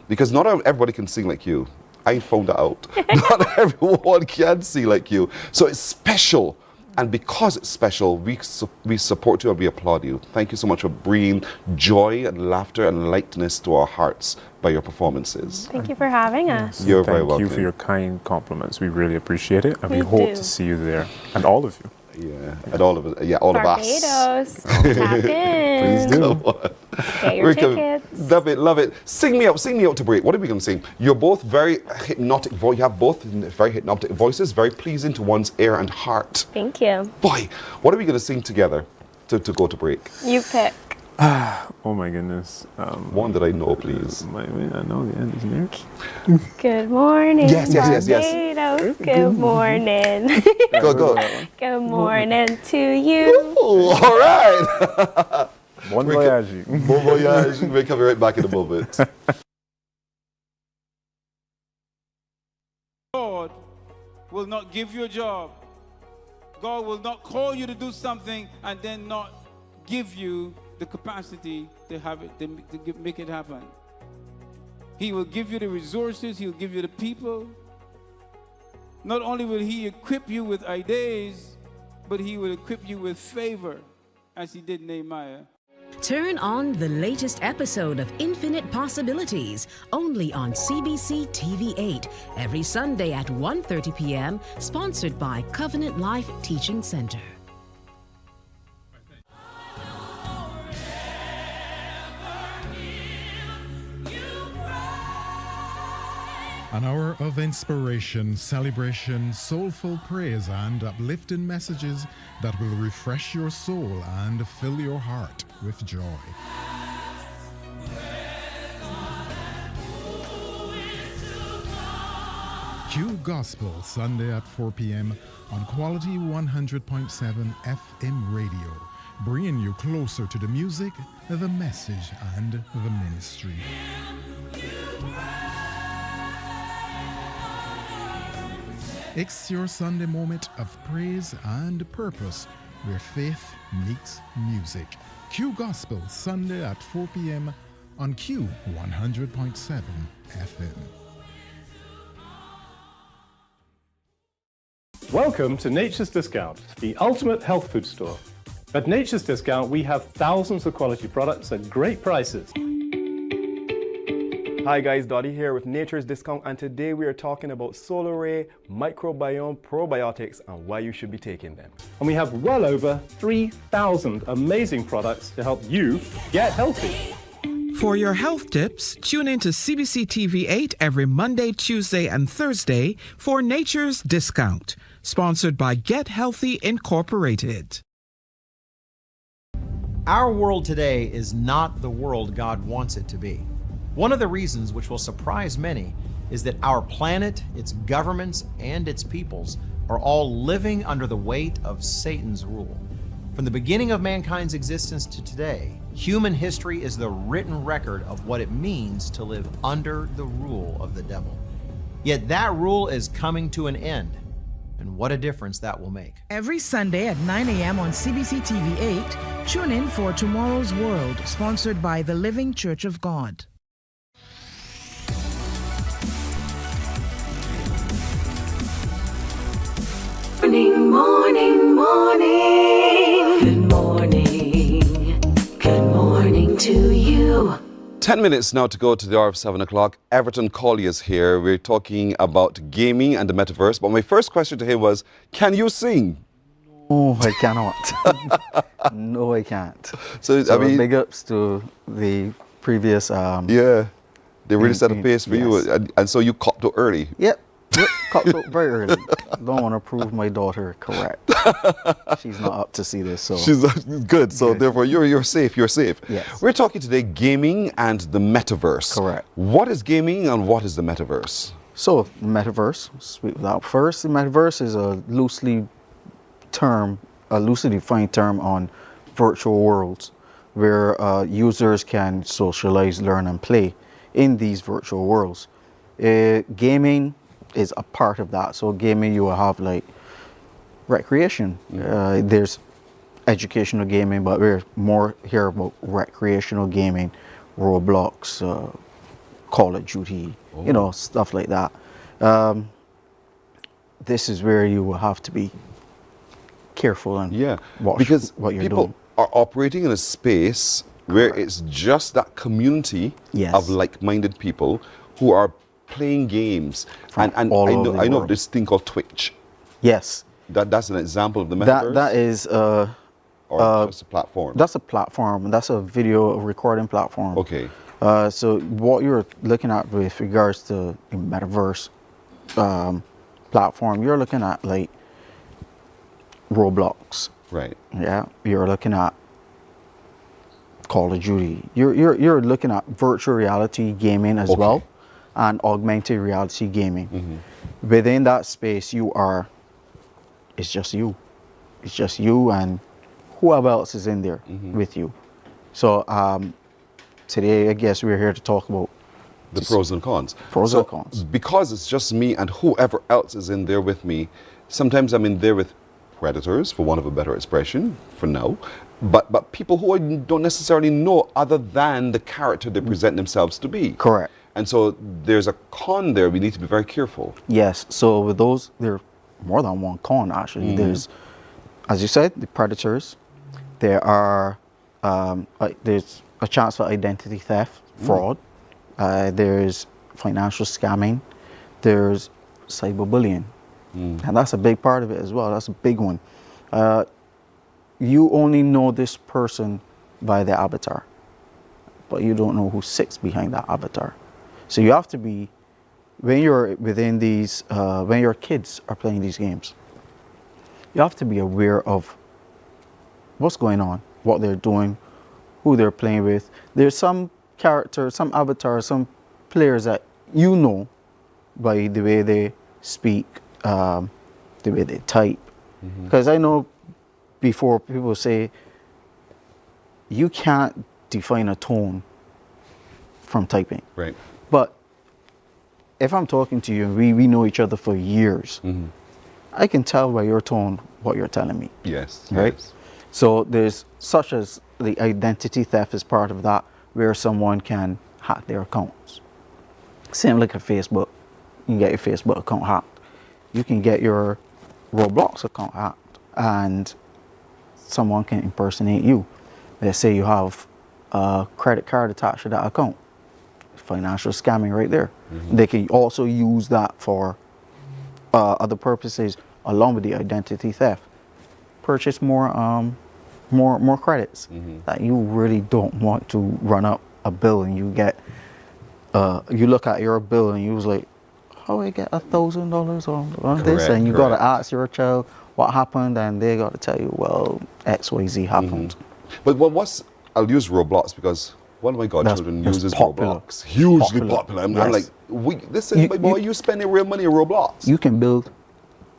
Because not everybody can sing like you. I found that out. Not everyone can sing like you. So it's special. And because it's special, we support you and we applaud you. Thank you so much for bringing joy and laughter and lightness to our hearts by your performances. Thank you for having us. You're very welcome. Thank you for your kind compliments. We really appreciate it, and we hope to see you there, and all of you. Yeah, and all of us. Yeah, all Barbados. of us. Tap in. Please do. Get your tickets. Love it, love it. Sing me out to break. What are we going to sing? You're both very hypnotic. You have both very hypnotic voices, very pleasing to one's ear and heart. Thank you. Boy, what are we going to sing together to go to break? You pick. Oh my goodness. One that I know, please. I know the end is near. Good morning, yes. Barbados. Good morning. Go. Good morning to you. Ooh, all right. Bon voyage. Bon voyage. We'll come right back in a moment. God will not give you a job. God will not call you to do something and then not give you the capacity to have it, to make it happen. He will give you the resources. He'll give you the people. Not only will he equip you with ideas, but he will equip you with favor, as he did Nehemiah. Turn on the latest episode of Infinite Possibilities, only on CBC TV8, every Sunday at 1:30 p.m., sponsored by Covenant Life Teaching Center. An hour of inspiration, celebration, soulful praise, and uplifting messages that will refresh your soul and fill your heart with joy. Q Gospel, Sunday at 4 p.m. on Quality 100.7 FM radio, bringing you closer to the music, the message, and the ministry. It's your Sunday moment of praise and purpose where faith meets music. Q Gospel, Sunday at 4 p.m. on Q 100.7 FM. Welcome to Nature's Discount, the ultimate health food store. At Nature's Discount, we have thousands of quality products at great prices. Hi guys, Dottie here with Nature's Discount, and today we are talking about Solar Ray, microbiome, probiotics, and why you should be taking them. And we have well over 3,000 amazing products to help you get healthy. For your health tips, tune in to CBC TV8 every Monday, Tuesday, and Thursday for Nature's Discount, sponsored by Get Healthy Incorporated. Our world today is not the world God wants it to be. One of the reasons, which will surprise many, is that our planet, its governments, and its peoples are all living under the weight of Satan's rule. From the beginning of mankind's existence to today, human history is the written record of what it means to live under the rule of the devil. Yet that rule is coming to an end, and what a difference that will make. Every Sunday at 9 a.m. on CBC TV 8, tune in for Tomorrow's World, sponsored by the Living Church of God. Morning, morning, morning. Good morning. Good morning to you. 10 minutes now to go to the hour of 7 o'clock. Everton Colley is here. We're talking about gaming and the metaverse. But my first question to him was, can you sing? Oh, I cannot. No, I can't. So I mean, big ups to the previous. Yeah, they really set a pace for you. And so you copped up early. Yep. Copped up very early. Don't want to prove my daughter correct. She's not up to see this. So she's good. So therefore, you're safe. You're safe. Yes. We're talking today gaming and the metaverse. Correct. What is gaming and what is the metaverse? So the metaverse. Speak without first. The metaverse is a loosely defined term on virtual worlds where users can socialize, learn, and play in these virtual worlds. Gaming is a part of that. So gaming, you will have like recreation. There's educational gaming, but we're more here about recreational gaming, Roblox, Call of Duty, stuff like that. This is where you will have to be careful and watch what you're people doing. Are operating in a space where it's just that community of like-minded people who are playing games. And I know of this thing called Twitch. Yes. That's an example of the metaverse? That is just a platform? That's a platform. That's a video recording platform. Okay. So what you're looking at with regards to the metaverse platform, you're looking at like Roblox. Right. Yeah. You're looking at Call of Duty. You're looking at virtual reality gaming as well, and augmented reality gaming. Within that space, it's just you. It's just you and whoever else is in there with you. So today, I guess we're here to talk about the pros and cons. Pros and cons. Because it's just me and whoever else is in there with me, sometimes I'm in there with predators, for want of a better expression, for now. But people who I don't necessarily know other than the character they present themselves to be. Correct. And so there's a con there. We need to be very careful. Yes. So with those, there are more than one con, actually. There's, as you said, the predators. There are, there's a chance for identity theft, fraud. There's financial scamming. There's cyberbullying. And that's a big part of it as well. That's a big one. You only know this person by their avatar, but you don't know who sits behind that avatar. So you have to be, when you're within these, when your kids are playing these games, you have to be aware of what's going on, what they're doing, who they're playing with. There's some characters, some avatars, some players that you know by the way they speak, the way they type. Because I know before people say, you can't define a tone from typing. Right. But if I'm talking to you and we know each other for years, I can tell by your tone what you're telling me. Yes. Right? Yes. So there's such as the identity theft is part of that, where someone can hack their accounts. Same like a Facebook. You can get your Facebook account hacked. You can get your Roblox account hacked and someone can impersonate you. Let's say you have a credit card attached to that account. Financial scamming right there. They can also use that for other purposes along with the identity theft. Purchase more credits that you really don't want to run up a bill, and you get you look at your bill and you was like, how I get $1,000 on this, and you got to ask your child what happened, and they got to tell you, well, XYZ happened. But what's, I'll use Roblox because One of my godchildren that's uses popular. Roblox. Hugely popular. I'm Yes. like, listen, my boy, you spending real money on Roblox. You can build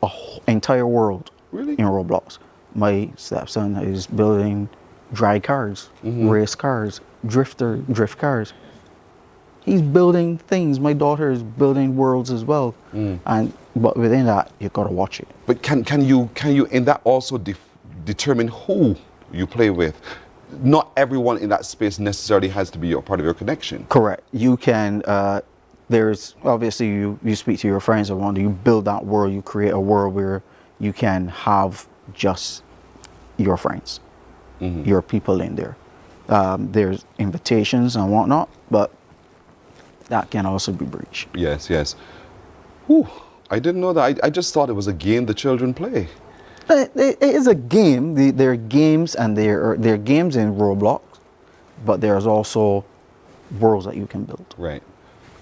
a entire world Really? in Roblox. My stepson is building drag cars, race cars, drift cars. He's building things. My daughter is building worlds as well. But within that, you gotta watch it. But can you in that also determine who you play with? Not everyone in that space necessarily has to be a part of your connection. Correct. You can. There's obviously you speak to your friends around. You build that world. You create a world where you can have just your friends, your people in there. There's invitations and whatnot, but that can also be breached. Yes, yes. Whew, I didn't know that. I just thought it was a game the children play. It is a game. There are games, and there are games in Roblox, but there's also worlds that you can build. Right.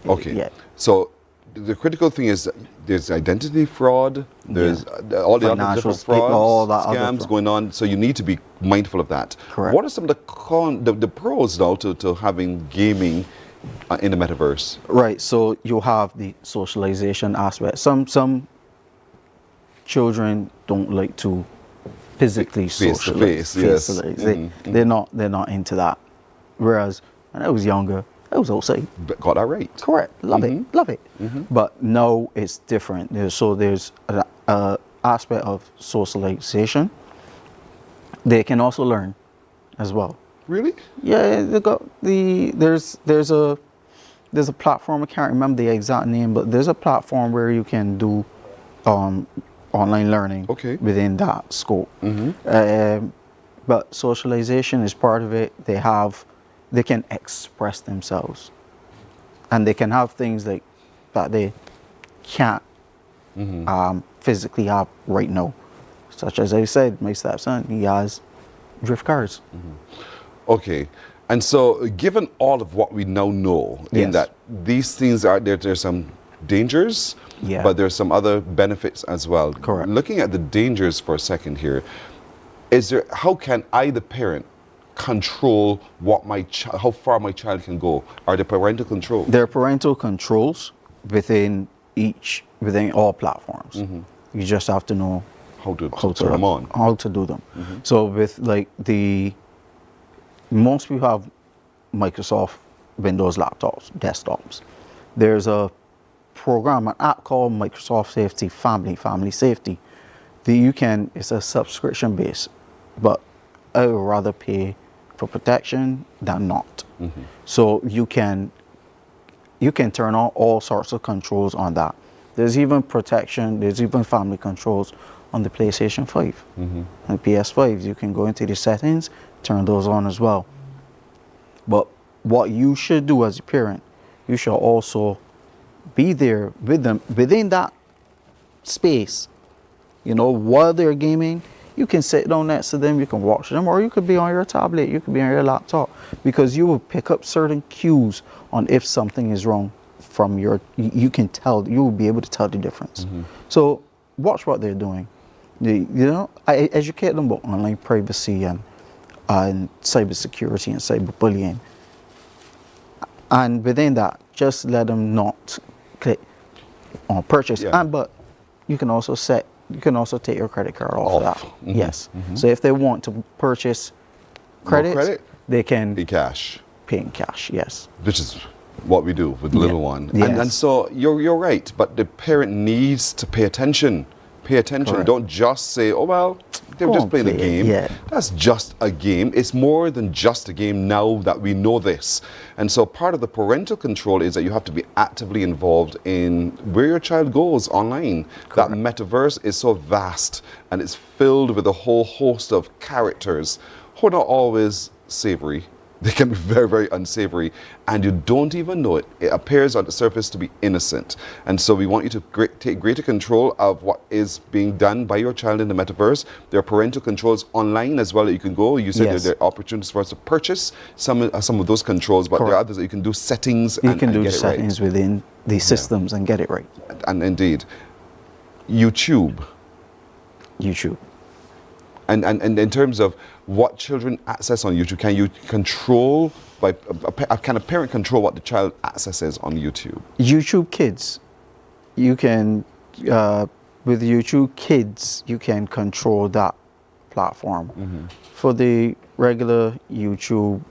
Okay. Yeah. So the critical thing is there's identity fraud. There's all the other Financial different frauds, all that other scams fraud. going on. So you need to be mindful of that. Correct. What are some of the pros now to having gaming in the metaverse? Right. So you have the socialization aspect. Some children don't like to physically socialize. face, yes. They're not into that. Whereas when I was younger, I was outside. Got that right. Correct. Love it. But now it's different. There's an aspect of socialization. They can also learn as well. Really? Yeah. There's a platform. I can't remember the exact name, but there's a platform where you can do online learning within that scope. But socialization is part of it. They can express themselves, and they can have things like that they can't physically have right now, such as I said, my stepson, he has drift cars. Okay. And so given all of what we now know, in that these things there's some dangers, but there's some other benefits as well. Correct. Looking at the dangers for a second here, how can I, the parent, control how far my child can go? Are there parental controls? There are parental controls within all platforms. You just have to know how to turn them on, how to do them. So with most people have Microsoft Windows laptops, desktops. There's a program, an app called Microsoft Safety Family Safety. It's a subscription base, but I would rather pay for protection than not. So you can turn on all sorts of controls on that. There's even protection, there's even family controls on the PlayStation 5 and PS5. You can go into the settings, turn those on as well. But what you should do as a parent, you should also be there with them within that space. While they're gaming, you can sit down next to them, you can watch them, or you could be on your tablet, you could be on your laptop, because you will pick up certain cues on if something is wrong from you will be able to tell the difference. So watch what they're doing. I educate them about online privacy and cybersecurity and cyberbullying. And within that, just let them not click on purchase. But you can also take your credit card off of that. Yes. So if they want to purchase credit, they can pay cash. Pay in cash, yes. Which is what we do with the little one. Yes. And so you're right, but the parent needs to pay attention. Pay attention. Correct. Don't just say, oh, well, they're just playing a game. That's just a game. It's more than just a game now that we know this. And so part of the parental control is that you have to be actively involved in where your child goes online. Correct. That metaverse is so vast and it's filled with a whole host of characters who are not always savory. They can be very, very unsavory, and you don't even know it. It appears on the surface to be innocent. And so we want you to take greater control of what is being done by your child in the metaverse. There are parental controls online as well that you can go. You said there are opportunities for us to purchase some of those controls, but there are others that you can do settings and get it right. You can do settings within the systems and get it right. And indeed, YouTube. And in terms of what children access on YouTube, can you control can a parent control what the child accesses on YouTube? YouTube Kids, you can, with YouTube Kids, you can control that platform. For the regular YouTube,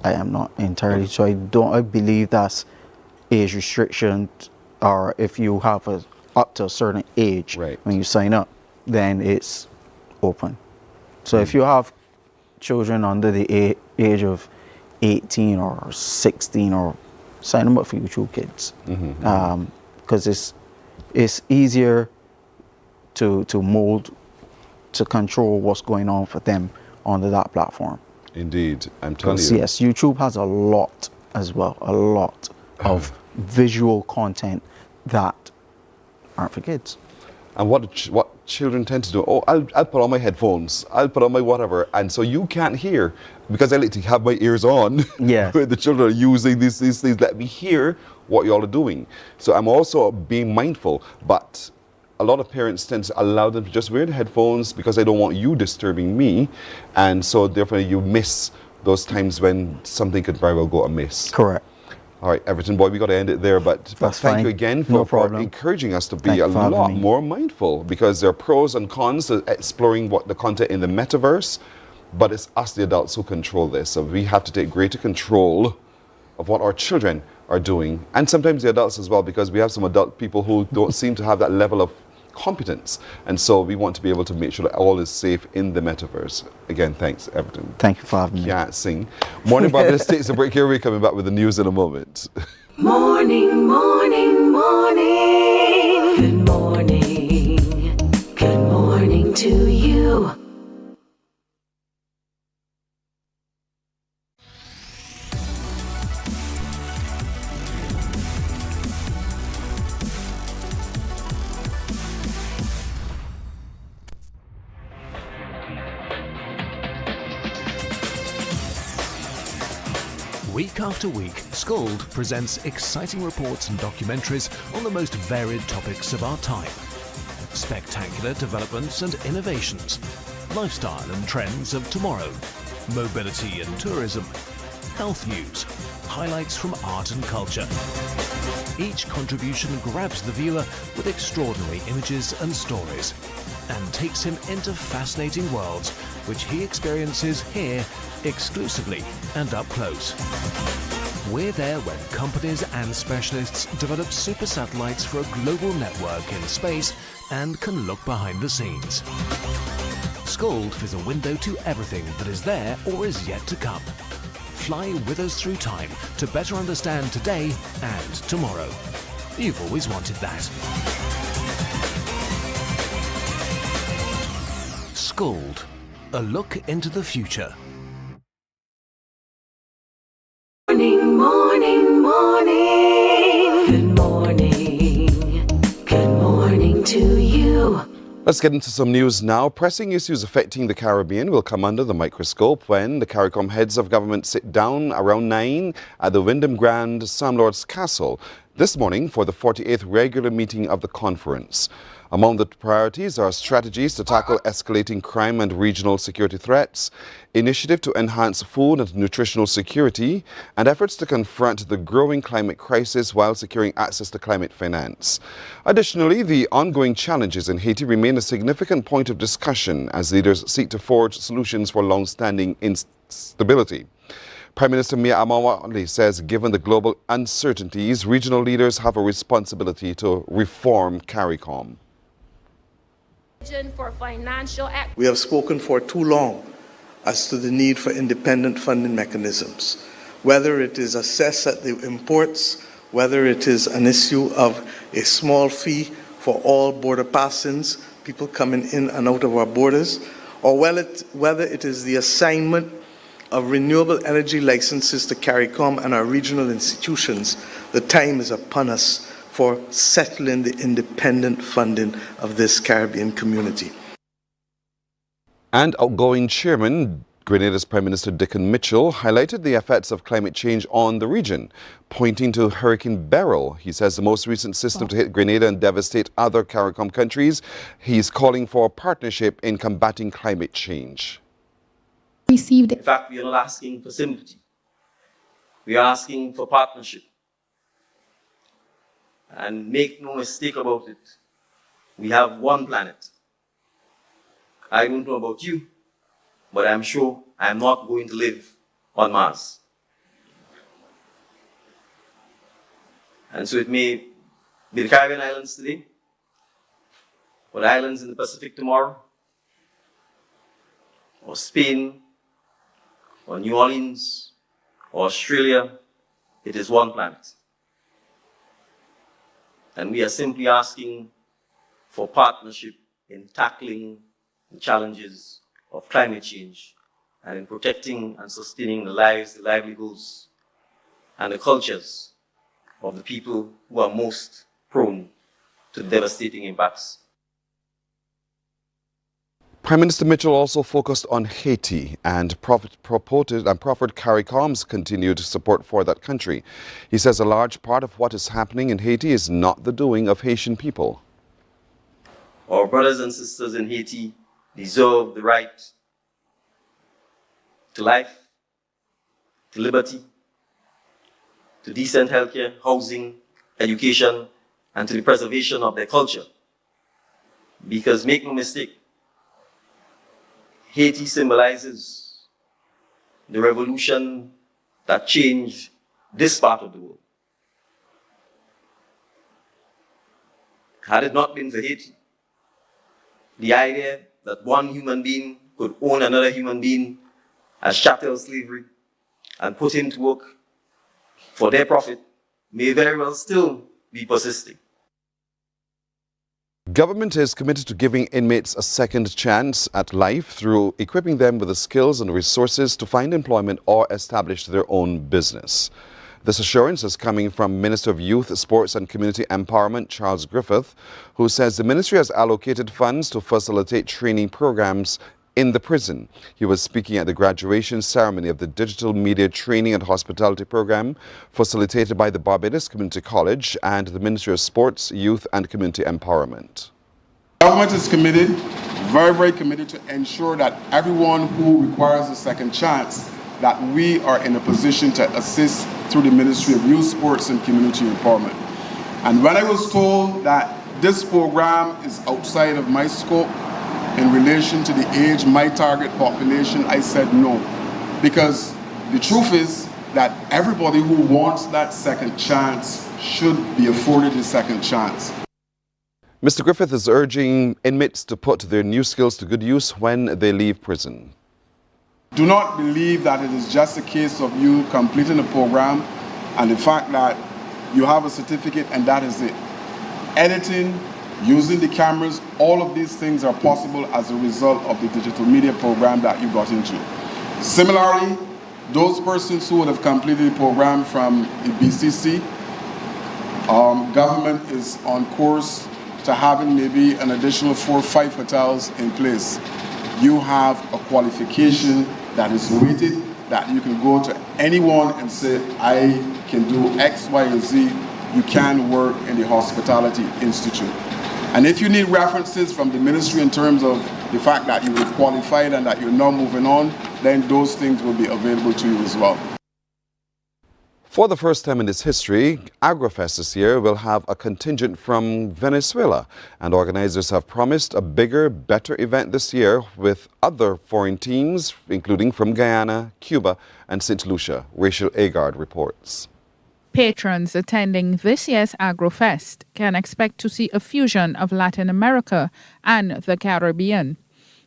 I am not entirely sure. I believe that's age restriction, or if you have up to a certain age when you sign up, then it's open. So if you have children under the age of 18 or 16, or sign them up for YouTube Kids, because it's easier to mold, to control what's going on for them under that platform. Indeed, I'm telling you. Yes, YouTube has a lot as well, a lot of visual content that aren't for kids. And what children tend to do, I'll put on my headphones, I'll put on my whatever, and so you can't hear, because I like to have my ears on. Yeah. When the children are using these things, let me hear what y'all are doing. So I'm also being mindful, but a lot of parents tend to allow them to just wear the headphones because they don't want you disturbing me, and so therefore you miss those times when something could very well go amiss. Correct. All right, Everton boy, we got to end it there, but thank you again for encouraging us to be a lot more mindful, because there are pros and cons to exploring what the content in the metaverse, but it's us, the adults, who control this. So we have to take greater control of what our children are doing, and sometimes the adults as well, because we have some adult people who don't seem to have that level of competence, and so we want to be able to make sure that all is safe in the metaverse. Again, thanks, Everton. Thank you for having me. Can't sing. Morning Barbados takes a break. Here we're coming back with the news in a moment. Morning, morning, morning. Good morning. Good morning to you. Week after week, Scold presents exciting reports and documentaries on the most varied topics of our time. Spectacular developments and innovations, lifestyle and trends of tomorrow, mobility and tourism, health news, highlights from art and culture. Each contribution grabs the viewer with extraordinary images and stories, and takes him into fascinating worlds which he experiences here exclusively and up close. We're there when companies and specialists develop super satellites for a global network in space and can look behind the scenes. Scold is a window to everything that is there or is yet to come. Fly with us through time to better understand today and tomorrow. You've always wanted that. Scold, a look into the future. Morning, morning, morning. Good morning. Good morning to you. Let's get into some news now. Pressing issues affecting the Caribbean will come under the microscope when the CARICOM heads of government sit down around 9 at the Wyndham Grand Sam Lord's Castle this morning for the 48th regular meeting of the conference. Among the priorities are strategies to tackle escalating crime and regional security threats, initiative to enhance food and nutritional security, and efforts to confront the growing climate crisis while securing access to climate finance. Additionally, the ongoing challenges in Haiti remain a significant point of discussion as leaders seek to forge solutions for long-standing instability. Prime Minister Mia Amawale says given the global uncertainties, regional leaders have a responsibility to reform CARICOM. For financial We have spoken for too long as to the need for independent funding mechanisms, whether it is assessed at the imports, whether it is an issue of a small fee for all border passings, people coming in and out of our borders, or whether it is the assignment of renewable energy licenses to CARICOM and our regional institutions. The time is upon us for settling the independent funding of this Caribbean community. And outgoing chairman, Grenada's Prime Minister Dickon Mitchell, highlighted the effects of climate change on the region, pointing to Hurricane Beryl. He says the most recent system to hit Grenada and devastate other CARICOM countries. He's calling for a partnership in combating climate change. In fact, we are not asking for sympathy. We are asking for partnership. And make no mistake about it, we have one planet. I don't know about you, but I'm sure I'm not going to live on Mars. And so it may be the Caribbean islands today, or the islands in the Pacific tomorrow, or Spain, or New Orleans, or Australia. It is one planet. And we are simply asking for partnership in tackling the challenges of climate change and in protecting and sustaining the lives, the livelihoods, and the cultures of the people who are most prone to devastating impacts. Prime Minister Mitchell also focused on Haiti and proffered CARICOM's continued support for that country. He says a large part of what is happening in Haiti is not the doing of Haitian people. Our brothers and sisters in Haiti deserve the right to life, to liberty, to decent healthcare, housing, education, and to the preservation of their culture. Because make no mistake, Haiti symbolizes the revolution that changed this part of the world. Had it not been for Haiti, the idea that one human being could own another human being as chattel slavery and put him to work for their profit may very well still be persisting. Government is committed to giving inmates a second chance at life through equipping them with the skills and resources to find employment or establish their own business. This assurance is coming from Minister of Youth, Sports and Community Empowerment, Charles Griffith, who says the ministry has allocated funds to facilitate training programs in the prison. He was speaking at the graduation ceremony of the Digital Media Training and Hospitality Program facilitated by the Barbados Community College and the Ministry of Sports, Youth and Community Empowerment. Government is committed, very, very committed to ensure that everyone who requires a second chance, that we are in a position to assist through the Ministry of Youth, Sports and Community Empowerment. And when I was told that this program is outside of my scope, in relation to the age, my target population, I said no. Because the truth is that everybody who wants that second chance should be afforded a second chance. Mr. Griffith is urging inmates to put their new skills to good use when they leave prison. Do not believe that it is just a case of you completing a program and the fact that you have a certificate and that is it. Editing, using the cameras, all of these things are possible as a result of the digital media program that you got into. Similarly, those persons who would have completed the program from the BCC, government is on course to having maybe an additional 4 or 5 hotels in place. You have a qualification that is weighted, that you can go to anyone and say, I can do X, Y, and Z. You can work in the Hospitality Institute. And if you need references from the ministry in terms of the fact that you have qualified and that you're now moving on, then those things will be available to you as well. For the first time in its history, Agrofest this year will have a contingent from Venezuela, and organizers have promised a bigger, better event this year with other foreign teams, including from Guyana, Cuba, and St. Lucia. Rachel Agard reports. Patrons attending this year's Agrofest can expect to see a fusion of Latin America and the Caribbean.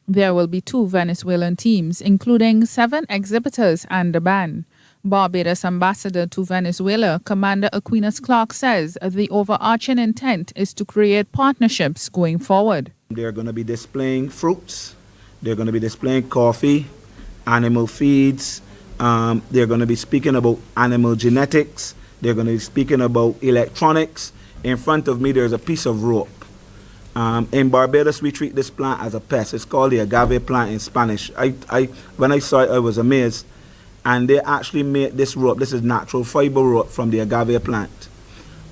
There will be 2 Venezuelan teams, including 7 exhibitors and a band. Barbados Ambassador to Venezuela, Commander Aquinas Clark, says the overarching intent is to create partnerships going forward. They're going to be displaying fruits, they're going to be displaying coffee, animal feeds, they're going to be speaking about animal genetics, they're going to be speaking about electronics. In front of me, there's a piece of rope. In Barbados, we treat this plant as a pest. It's called the agave plant in Spanish. When I saw it, I was amazed. And they actually made this rope. This is natural fiber rope from the agave plant.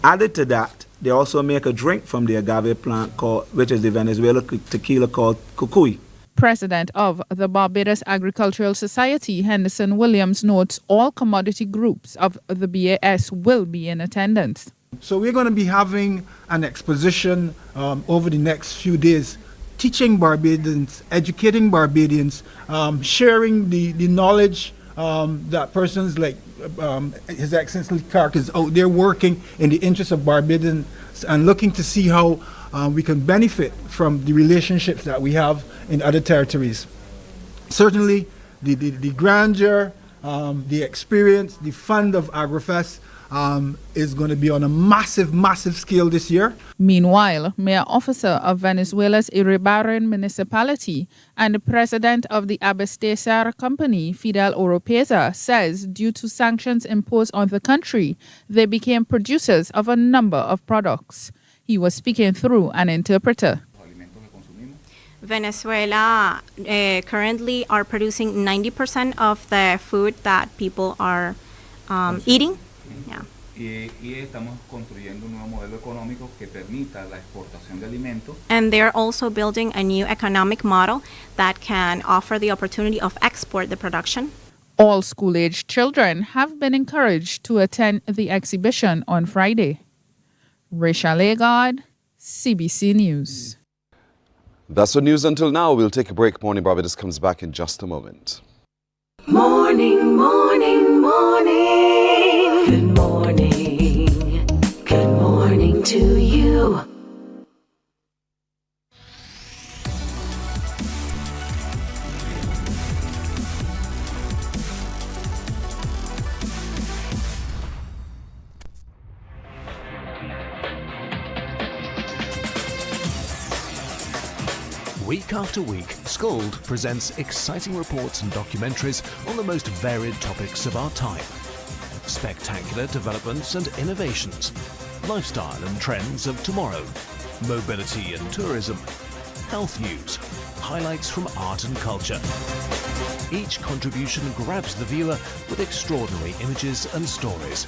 Added to that, they also make a drink from the agave plant, which is the Venezuelan tequila called cucuy. President of the Barbados Agricultural Society, Henderson Williams, notes all commodity groups of the BAS will be in attendance. So we're going to be having an exposition over the next few days, teaching Barbadians, educating Barbadians, sharing the knowledge that persons like His Excellency Clark is out there working in the interest of Barbadians and looking to see how we can benefit from the relationships that we have in other territories. Certainly, the grandeur, the experience, the fund of Agrofest is going to be on a massive, massive scale this year. Meanwhile, Mayor Officer of Venezuela's Iribarren municipality and the president of the Abastecera company, Fidel Oropeza, says due to sanctions imposed on the country, they became producers of a number of products. He was speaking through an interpreter. Venezuela currently are producing 90% of the food that people are eating. Yeah. And they're also building a new economic model that can offer the opportunity of export the production. All school-aged children have been encouraged to attend the exhibition on Friday. Rachel Agard, CBC News. That's the news until now. We'll take a break. Morning Barbados comes back in just a moment. Morning, morning, morning. Good morning. Good morning to you. Week after week, Scold presents exciting reports and documentaries on the most varied topics of our time. Spectacular developments and innovations, lifestyle and trends of tomorrow, mobility and tourism, health news, highlights from art and culture. Each contribution grabs the viewer with extraordinary images and stories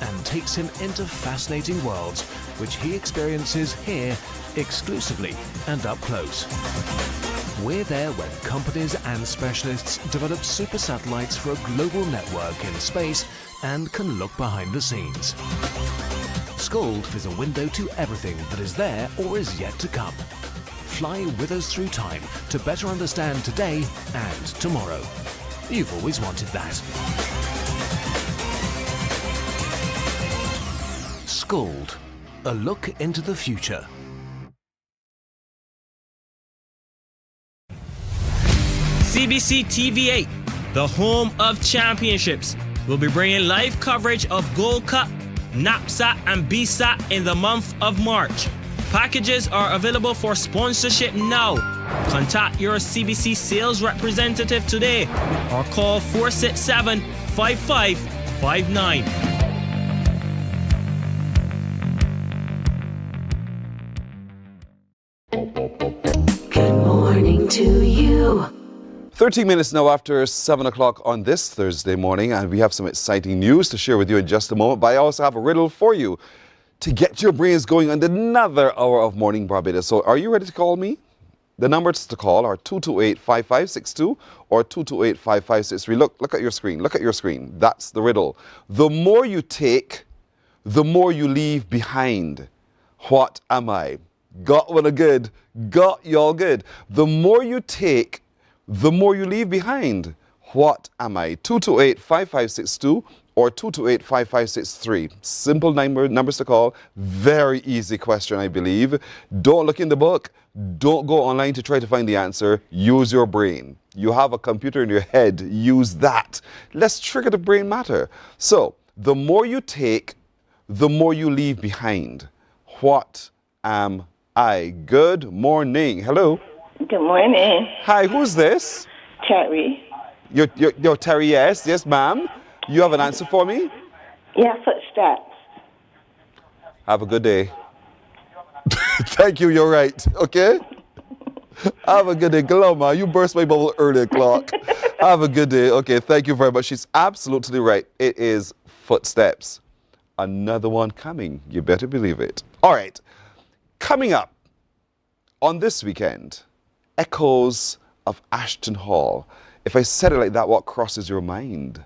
and takes him into fascinating worlds which he experiences here exclusively and up close. We're there when companies and specialists develop super satellites for a global network in space and can look behind the scenes. Scold is a window to everything that is there or is yet to come. Fly with us through time to better understand today and tomorrow. You've always wanted that. Scold, a look into the future. CBC TV8, the home of championships, will be bringing live coverage of Gold Cup, NAPSAT and BSAT in the month of March. Packages are available for sponsorship now. Contact your CBC sales representative today or call 467-5559. Good morning to you. 13 minutes now after 7 o'clock on this Thursday morning, and we have some exciting news to share with you in just a moment, but I also have a riddle for you to get your brains going on another hour of Morning Barbados. So are you ready to call me? The numbers to call are 228-5562 or 228-5563. Look at your screen. Look at your screen. That's the riddle. The more you take, the more you leave behind. What am I? Got one good. Got y'all good. The more you take, the more you leave behind. What am I? 228-5562 or 228-5563. Simple numbers to call. Very easy question, I believe. Don't look in the book. Don't go online to try to find the answer. Use your brain. You have a computer in your head. Use that. Let's trigger the brain matter. So, the more you take, the more you leave behind. What am I? Good morning. Hello. Good morning. Hi, who's this? Terry. You're Terry, yes. Yes, ma'am. You have an answer for me? Yeah, footsteps. Have a good day. Thank you, you're right. Okay? Have a good day. Gloma, you burst my bubble early o'clock. Have a good day. Okay, thank you very much. She's absolutely right. It is footsteps. Another one coming. You better believe it. All right. Coming up on this weekend, echoes of Ashton Hall. If I said it like that, what crosses your mind?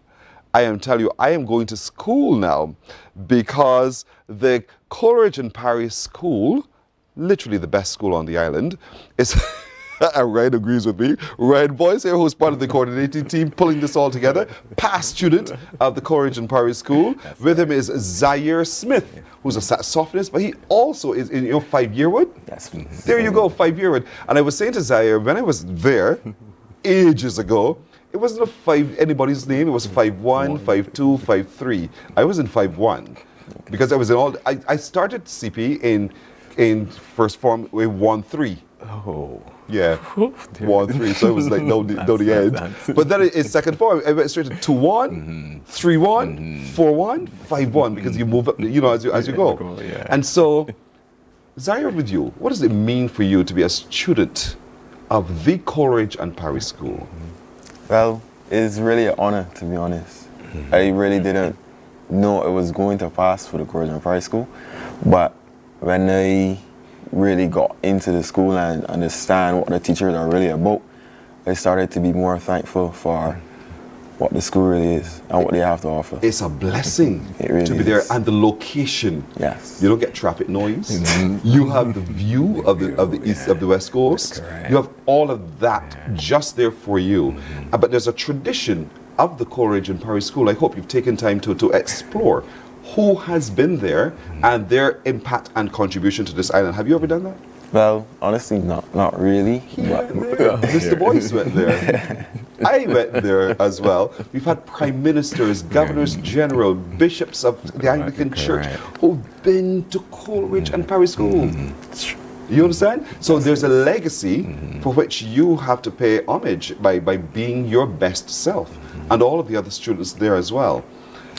I am telling you, I am going to school now because the Coleridge and Parry School, literally the best school on the island, is... Ryan agrees with me. Ryan Boyce here, who's part of the coordinating team, pulling this all together. Past student of the Coleridge and Parry School. With him is Zaire Smith, who's a saxophonist, but he also is in your 5-year one. Yes. There you go, 5-year one. And I was saying to Zaire, when I was there, ages ago, it wasn't anybody's name. It was 5'1", 5'2", 5'3". I was in 5'1", because I was in all. I started CP in first form with 1-3. Oh. Yeah, 1-3. So it was like no the end. But then in second form, I went straight to 2-1, 3-1, 4-1, 5-1, because you move up, as you go. And so, Zaire, with you, what does it mean for you to be a student of the Coleridge and Parry School? Well, it's really an honor, to be honest. I really didn't know it was going to pass for the Coleridge and Parry School, but when I really got into the school and understand what the teachers are really about, I started to be more thankful for what the school really is and what they have to offer. It's a blessing to be there, and the location. Yes. You don't get traffic noise. You have the view of the east of the West Coast. You have all of that just there for you. But there's a tradition of the Coleridge and Parry School. I hope you've taken time to explore who has been there and their impact and contribution to this island. Have you ever done that? Well, honestly, not really. Mr. Boyce went there. I went there as well. We've had prime ministers, governors general, bishops of the Anglican Church who've been to Coleridge and Parry School. You understand? So there's a legacy for which you have to pay homage by being your best self, and all of the other students there as well.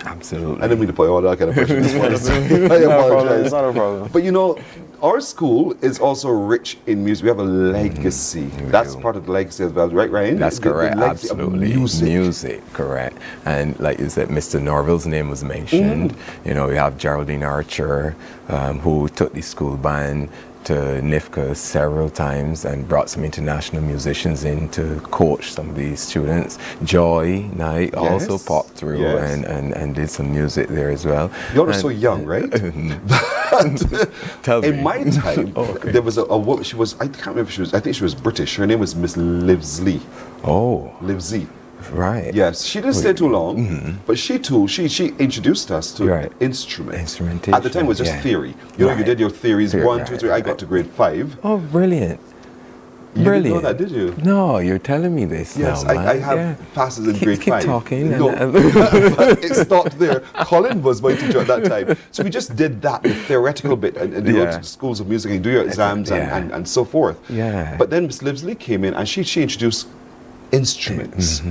Absolutely. I didn't mean to put all that kind of pressure this morning. I apologize. Not a problem. But our school is also rich in music. We have a legacy. That's part of the legacy as well, right, Ryan? That's correct. The legacy Absolutely. Of music. Music, correct. And like you said, Mr. Norville's name was mentioned. We have Geraldine Archer, who took the school band to NIFCA several times and brought some international musicians in to coach some of these students. Joy Knight also popped through and did some music there as well. You're so young, right? Tell me. In my time, there was a woman, she was, I can't remember if she was, I think she was British. Her name was Miss Livesey. Oh. Livesey. Right. Yes, she didn't stay too long, but she introduced us to instruments. Instrumentation. At the time, it was just theory. You did your theories, 1, 2, 3. I got to grade 5. Oh, brilliant. You didn't know that, did you? No, you're telling me this now, man. I have passes in grade 5. Keep talking. No, it stopped there. Colin was my teacher at that time. So we just did that, the theoretical bit, and you go to schools of music and do your exams and so forth. Yeah. But then Miss Livesey came in and she introduced instruments.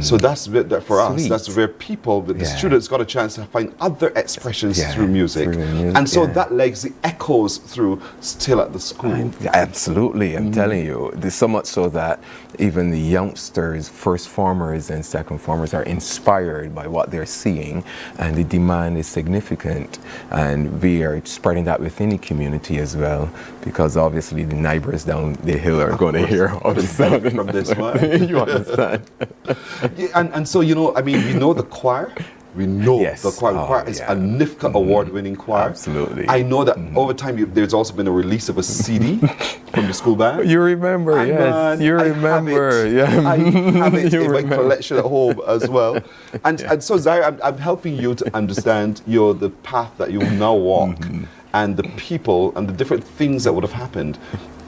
So that's for us. That's where the students got a chance to find other expressions through music. And so that legacy echoes through still at the school. Absolutely, I'm telling you. There's so much so that even the youngsters, first formers and second formers, are inspired by what they're seeing, and the demand is significant. And we are spreading that within the community as well, because obviously the neighbors down the hill are going to hear all the sound from this one. You understand? and so, we know the choir. We know the choir. The choir is a NIFCA award-winning choir. Absolutely. I know that over time there's also been a release of a CD from the school band. You remember, yes. You remember. I have it in my collection at home as well. And so, Zaire, I'm helping you to understand the path that you will now walk and the people and the different things that would have happened.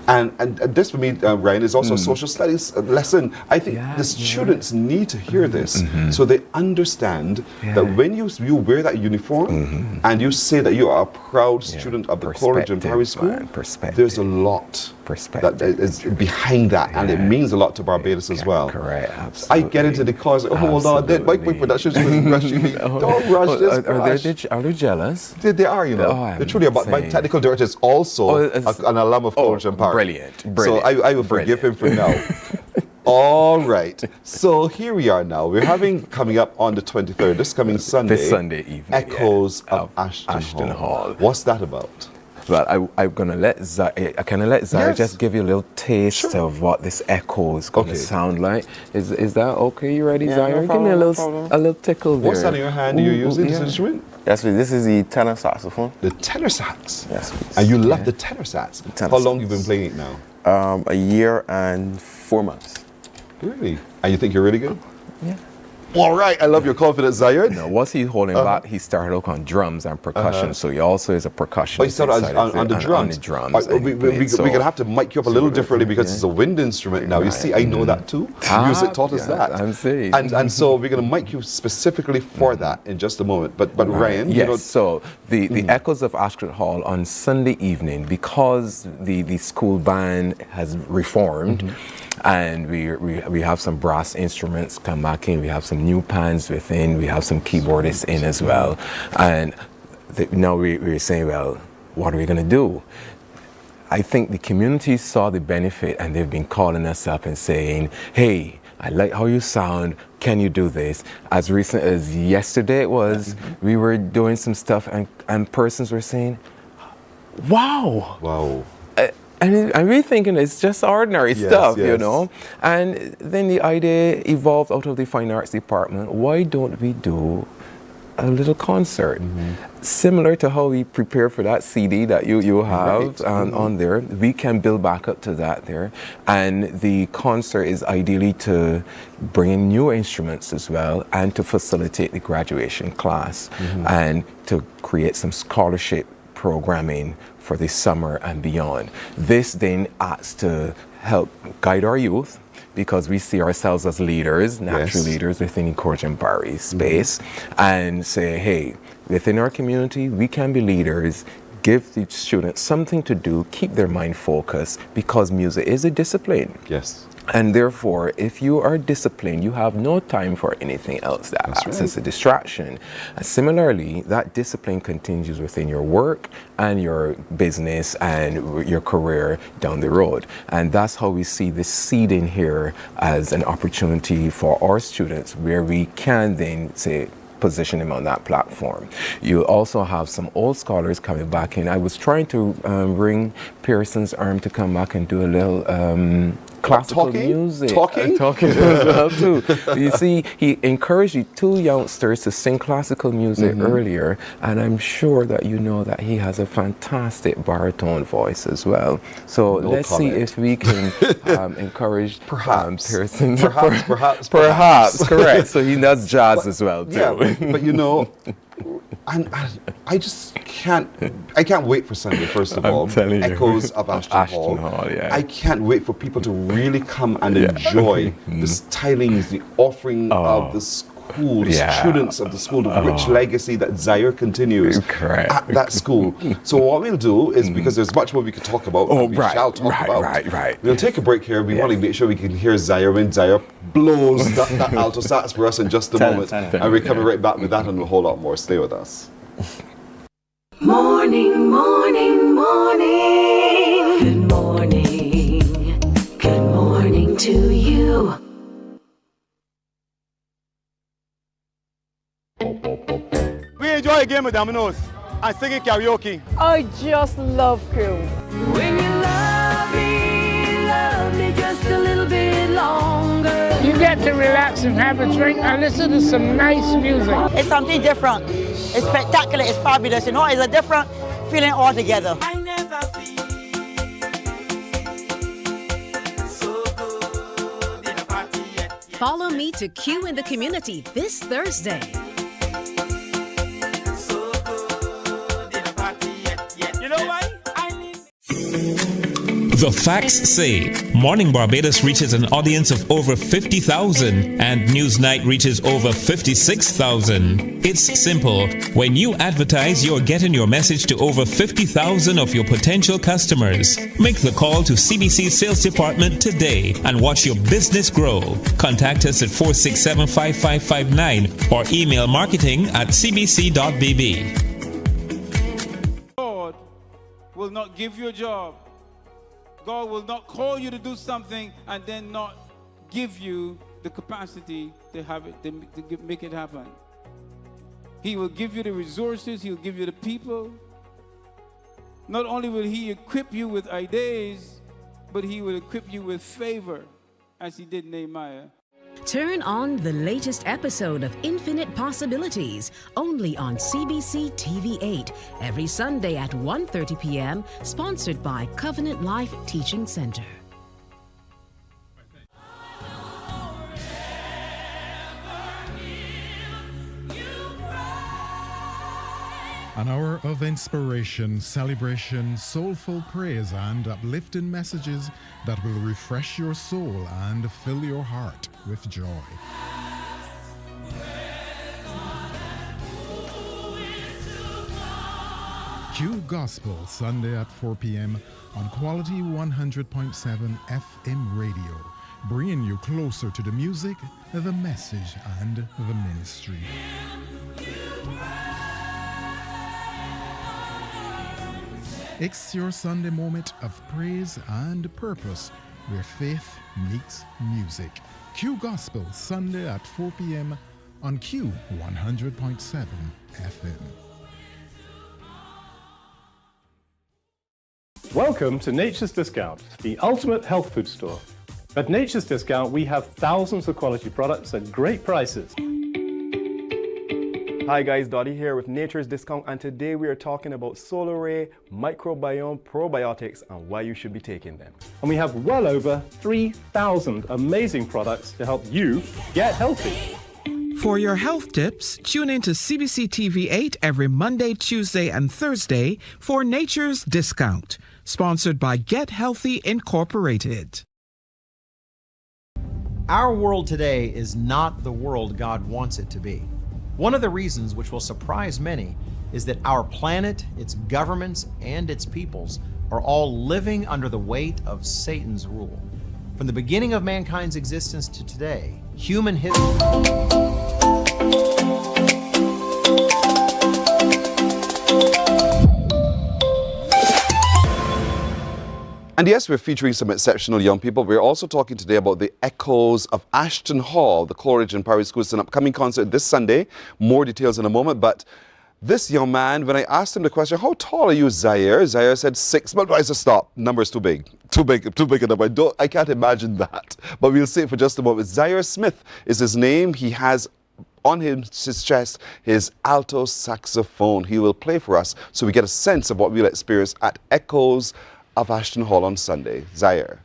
And this for me, Ryan, is also a social studies lesson. I think the students need to hear this so they understand that when you wear that uniform and you say that you are a proud student of the Coleridge and Parry School, there's a lot that is behind that, and it means a lot to Barbados as well. Correct, absolutely. I get into the cars, hold on, my production is rushing me. Don't rush this. Are they jealous? They are, They're truly about. My technical director is also an alum of Coleridge and Parry. Brilliant. So I will forgive him for now. All right. So here we are now. We're having, coming up on the 23rd, this coming Sunday. This Sunday evening. Echoes of Ashton Hall. What's that about? Well, I'm gonna let Zara just give you a little taste of what this echo is gonna sound like. Is that okay? You ready, Zara? Give me a little tickle there. What's that in your hand? Are you using this instrument? Yes, please. This is the tenor saxophone. The tenor sax? Yes, please. And you love the tenor sax? How long you been playing it now? A year and 4 months. Really? And you think you're really good? Yeah. All right, I love your confidence, Zayed. No, once he's holding back, he started out on drums and percussion, so he also is a percussionist. Oh, he started on the drums? On the drums. We're going to have to mic you up a little differently because it's a wind instrument now. You see, I know that too. Music taught us that. I'm saying. And so we're going to mic you specifically for that in just a moment. But Ryan, yes, so the Echoes of Ashton Hall on Sunday evening, because the school band has reformed, and we have some brass instruments come back in, we have some new pans within, we have some keyboardists in as well, and now we're saying, well, what are we going to do? I think the community saw the benefit, and they've been calling us up and saying, hey, I like how you sound, can you do this? As recent as yesterday it was, we were doing some stuff and persons were saying, wow. Wow. And I'm really thinking it's just ordinary stuff, you know. And then the idea evolved out of the Fine Arts Department. Why don't we do a little concert? Similar to how we prepare for that CD that you have on there. We can build back up to that there. And the concert is ideally to bring in new instruments as well and to facilitate the graduation class and to create some scholarship programming for the summer and beyond. This then acts to help guide our youth, because we see ourselves as leaders, natural leaders within the Encouraging Barry space, and say, hey, within our community, we can be leaders, give the students something to do, keep their mind focused, because music is a discipline. Yes. And therefore, if you are disciplined, you have no time for anything else that acts as a distraction. And similarly, that discipline continues within your work and your business and your career down the road. And that's how we see this seeding here as an opportunity for our students, where we can then say, position them on that platform. You also have some old scholars coming back in. I was trying to bring Pearson's Arm to come back and do a little classical music. Talking as well too. You see, he encouraged the two youngsters to sing classical music earlier, and I'm sure that you know that he has a fantastic baritone voice as well. So let's see if we can encourage Pearson. Perhaps, correct. So he does jazz as well too. Yeah, but you know, and I just can't wait for Sunday, first of all. Echoes of Ashton Hall. I can't wait for people to really come and enjoy the stylings, the offering of the school, the students of the school, the rich legacy that Zaire continues at that school. So what we'll do is, because there's much more we could talk about, we shall talk about. We'll take a break here. We want to make sure we can hear Zaire when Zaire blows that alto sax for us in just a moment. And we're coming right back with that and a whole lot more. Stay with us. Morning, morning, morning. Good morning. Good morning to you. We enjoy a game of dominoes and singing karaoke. I just love crew. When you love me just a little bit longer. You get to relax and have a drink and listen to some nice music. It's something different. It's spectacular. It's fabulous. You know, it's a different feeling altogether. I never feel so good in a party yet. Follow me to Q in the Community this Thursday. You know why? The facts say Morning Barbados reaches an audience of over 50,000 and Newsnight reaches over 56,000. It's simple. When you advertise, you're getting your message to over 50,000 of your potential customers. Make the call to CBC Sales Department today and watch your business grow. Contact us at 467-5559 or email marketing@cbc.bb. God will not give you a job. God will not call you to do something and then not give you the capacity to have it, to make it happen. He will give you the resources. He'll give you the people. Not only will he equip you with ideas, but he will equip you with favor, as he did Nehemiah. Turn on the latest episode of Infinite Possibilities, only on CBC TV8, every Sunday at 1:30 p.m., sponsored by Covenant Life Teaching Center. An hour of inspiration, celebration, soulful praise, and uplifting messages that will refresh your soul and fill your heart with joy. Q Gospel, Sunday at 4 p.m. on Quality 100.7 FM radio, bringing you closer to the music, the message, and the ministry. It's your Sunday moment of praise and purpose where faith meets music. Q Gospel, Sunday at 4 p.m. on Q 100.7 FM. Welcome to Nature's Discount, the ultimate health food store. At Nature's Discount, we have thousands of quality products at great prices. Hi guys, Dottie here with Nature's Discount, and today we are talking about solar ray, microbiome, probiotics, and why you should be taking them. And we have well over 3,000 amazing products to help you get healthy. For your health tips, tune in to CBC TV8 every Monday, Tuesday, and Thursday for Nature's Discount, sponsored by Get Healthy Incorporated. Our world today is not the world God wants it to be. One of the reasons, which will surprise many, is that our planet, its governments, and its peoples are all living under the weight of Satan's rule. From the beginning of mankind's existence to today, human history. And yes, we're featuring some exceptional young people. We're also talking today about the echoes of Ashton Hall, the Coleridge and Parry School. It's an upcoming concert this Sunday. More details in a moment. But this young man, when I asked him the question, how tall are you, Zaire? Zaire said 6. But I said, stop. Number's too big. Too big a number. I can't imagine that. But we'll see it for just a moment. Zaire Smith is his name. He has on his chest his alto saxophone. He will play for us so we get a sense of what we'll experience at Echoes of Ashton Hall on Sunday. Zaire.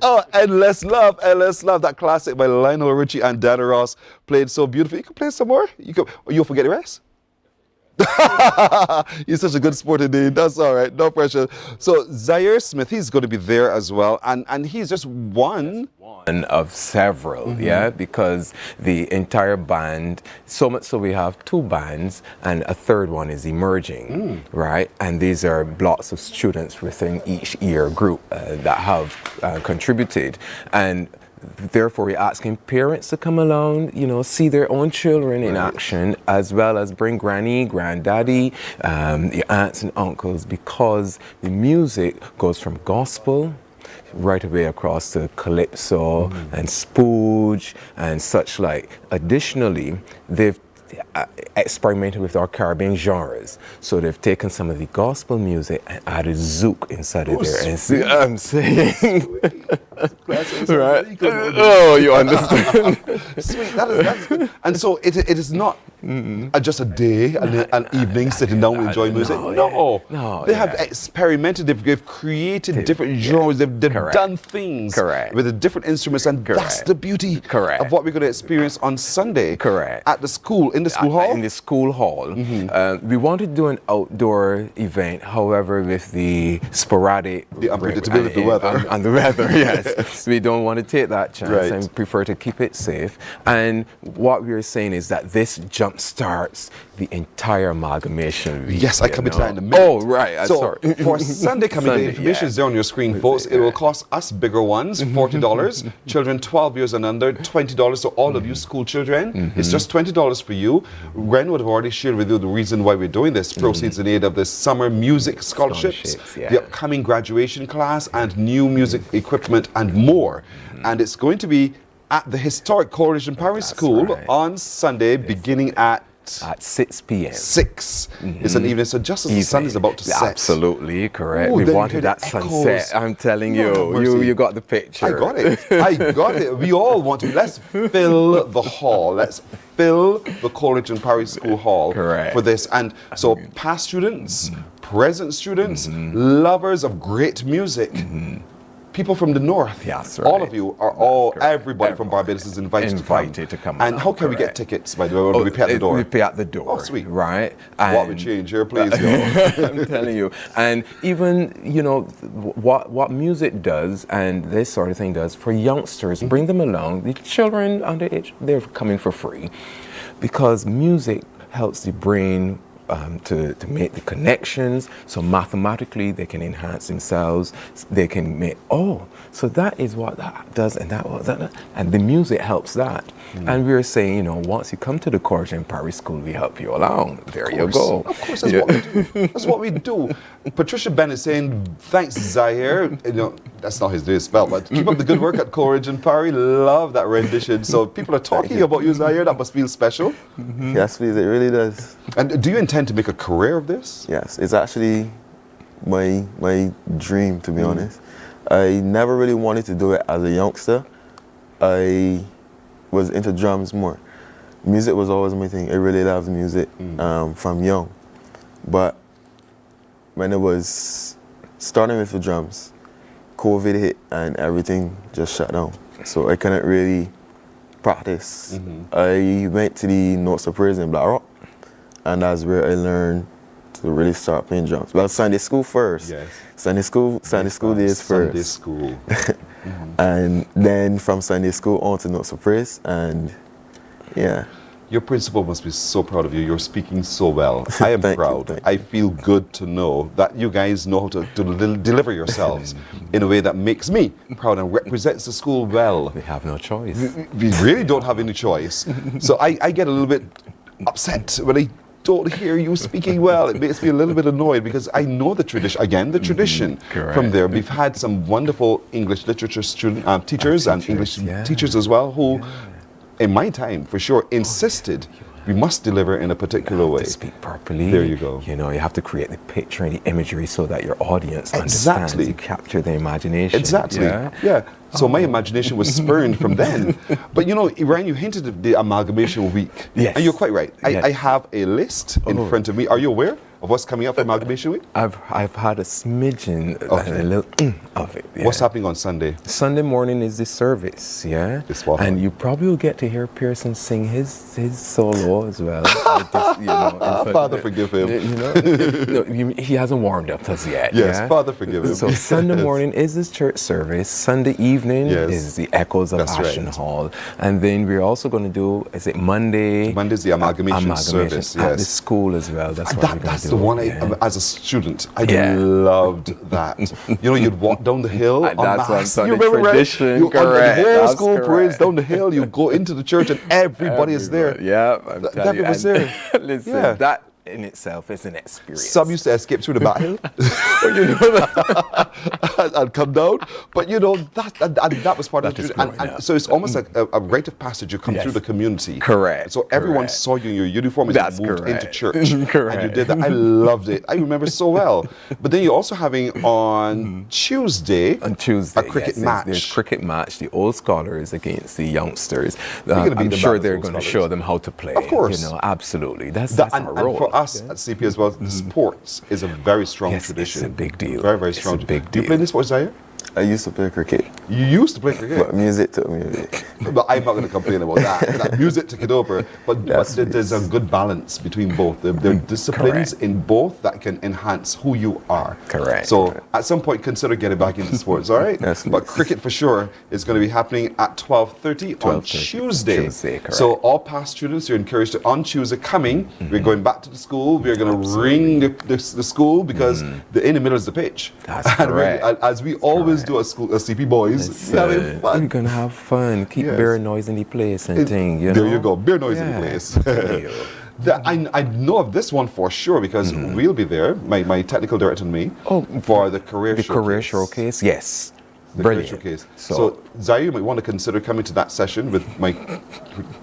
Oh, Endless Love, Endless Love, that classic by Lionel Richie and Dana Ross, played so beautifully. You can play some more? You'll forget the rest? You're such a good sport indeed. That's all right, no pressure. So Zaire Smith, he's going to be there as well, and he's just one of several, because the entire band, so much so we have 2 bands and a third one is emerging, right? And these are blocks of students within each year group that have contributed, and therefore we're asking parents to come along, see their own children in action, as well as bring granny, granddaddy, the aunts and uncles, because the music goes from gospel right away across to calypso and spooge and such like. Additionally, they've experimented with our Caribbean genres. So they've taken some of the gospel music and added zouk inside of there. And see what I'm saying? Right? Oh, you understand? Sweet, that's good. And so it is not just a day, an evening sitting down and enjoying music. No, they have experimented, they've created different genres, they've done things with the different instruments, and that's the beauty of what we're going to experience on Sunday at the school, in the school hall? In the school hall. We wanted to do an outdoor event, however, with the sporadic... The unpredictability of the weather. And the weather, yes. we don't want to take that chance and prefer to keep it safe. And what we're saying is that this jumpstarts the entire amalgamation week. Yes, I come into that in a minute. Oh, right. So for Sunday coming, the information is there on your screen, folks. It will cost us bigger ones, $40. Children 12 years and under, $20. So all of you school children, it's just $20 for you. Ren would have already shared with you the reason why we're doing this. Proceeds in aid of the summer music scholarships, the upcoming graduation class, and new music equipment and more. And it's going to be at the historic Coleridge and Parry School on Sunday, beginning at 6 p.m. 6. It's an evening, so just as the sun is about to set. Absolutely correct. Ooh, we then wanted that sunset. I'm telling you, you got the picture. I got it. I got it. We all want to. Let's fill the hall. Let's fill the Coleridge and Parry School Hall for this. And so past students, present students, lovers of great music, people from the north, all of you are everybody from Barbados is invited to come. And how can we get tickets, by the way, or do we pay at the door? We pay at the door. Oh, sweet. Right. What we change here, please, I'm telling you. And even, you know, what music does and this sort of thing does for youngsters, bring them along. The children underage, they're coming for free because music helps the brain to make the connections, so mathematically they can enhance themselves, they can make, so that is what that does, and that was that, and the music helps that. And we were saying, you know, once you come to the Coleridge and Parry School, we help you along. There you go. Of course, that's what we do. That's what we do. Patricia Ben is saying, thanks, Zaire. You know, that's not his name spell, but keep up the good work at Coleridge and Parry. Love that rendition. So people are talking about you, Zaire. That must feel special. Yes, please. It really does. And do you intend to make a career of this? Yes, it's actually my dream, to be honest. I never really wanted to do it as a youngster. I was into drums more. Music was always my thing. I really loved music from young. But when it was starting with the drums, COVID hit and everything just shut down. So I couldn't really practice. I went to the Notes of Praise in Black Rock, and that's where I learned to really start playing drums. Well, Sunday school first. Yes. Sunday school days first. Sunday school. And then from Sunday school on to Notes of Praise, and yeah. Your principal must be so proud of you. You're speaking so well. I am proud. I feel good to know that you guys know how to deliver yourselves in a way that makes me proud and represents the school well. We have no choice. We really don't have any choice. So I get a little bit upset when I don't hear you speaking well. It makes me a little bit annoyed because I know the tradition, again, the tradition from there. We've had some wonderful English literature teachers and English teachers as well who, in my time, for sure, insisted we must deliver in a particular way. To speak properly. There you go. You know, you have to create the picture and the imagery so that your audience understands. You capture their imagination. Exactly. Yeah. So my imagination was spurned from then. But you know, Ryan, you hinted at the amalgamation week. Yes. And you're quite right. I have a list in front of me. Are you aware of what's coming up for Amalgamation Week? I've had a smidgen and a little of it. What's happening on Sunday? Sunday morning is the service, and you probably will get to hear Pearson sing his solo as well. Father, forgive him. He hasn't warmed up as yet. Yes, Father, forgive him. So Sunday morning is his church service. Sunday evening is the Echoes of Ashton Hall. And then we're also going to do, is it Monday? Monday's the amalgamation service, at the school as well. That's what we're going to do. The one as a student, I loved that. You know, you'd walk down the hill on Mass. You remember, tradition, right? The whole school parades down the hill. You go into the church and everybody is there. Yeah, I'm telling you. Was there. Listen, that in itself is an experience. Some used to escape through the back hill, you know, and come down. But you know that was part of the tradition. And so it's almost like a rite of passage. You come through the community. Correct. So everyone saw you in your uniform as you moved into church. Correct. And you did that. I loved it. I remember so well. But then you're also having on Tuesday. On Tuesday, a cricket match. There's cricket match. The old scholars against the youngsters. I'm sure they're going to show them how to play. Of course. You know, absolutely. That's our role. And for us at CP as well, sports is a very strong tradition. It's a big deal. Very, very strong. It's a big deal. Do you play any sports, Zaire? I used to play cricket. You used to play cricket? But music took me a bit. But I'm not going to complain about that. That music took it over. But there's a good balance between both. There are disciplines in both that can enhance who you are. Correct. So at some point, consider getting back into sports, all right? But cricket for sure is going to be happening at 12:30 on Tuesday. Correct. So all past students, you're encouraged to, on Tuesday coming, we're going back to the school. We're going to ring the school because in the middle is the pitch. That's and correct. as we always do at school, as CP boys, having fun. We're going to have fun. Keep beer noise in the place and thing, you know? There you go, beer noise in the place. I know of this one for sure because we'll be there, my technical director and me, for the career showcase. The career showcase, yes. The Brilliant. career showcase. So Zaire, you might want to consider coming to that session with my...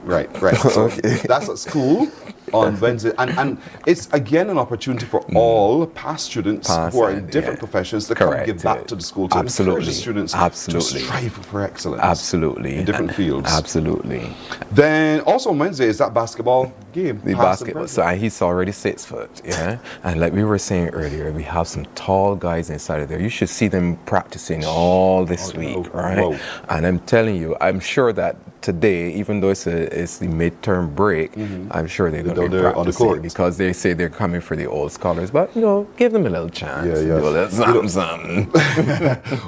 Right. So that's at school on Wednesday. And it's, again, an opportunity for all past students who are in different professions to come give back to the school, to encourage the students to strive for excellence. Absolutely. In different fields. Absolutely. Then also on Wednesday is that basketball game. The basketball. So he's already 6 foot, yeah? And like we were saying earlier, we have some tall guys inside of there. You should see them practicing all this week, right? And I'm telling you, I'm sure that today, even though it's the midterm break, I'm sure they're going to be practicing because they say they're coming for the old scholars. But, you know, give them a little chance. Do a little something.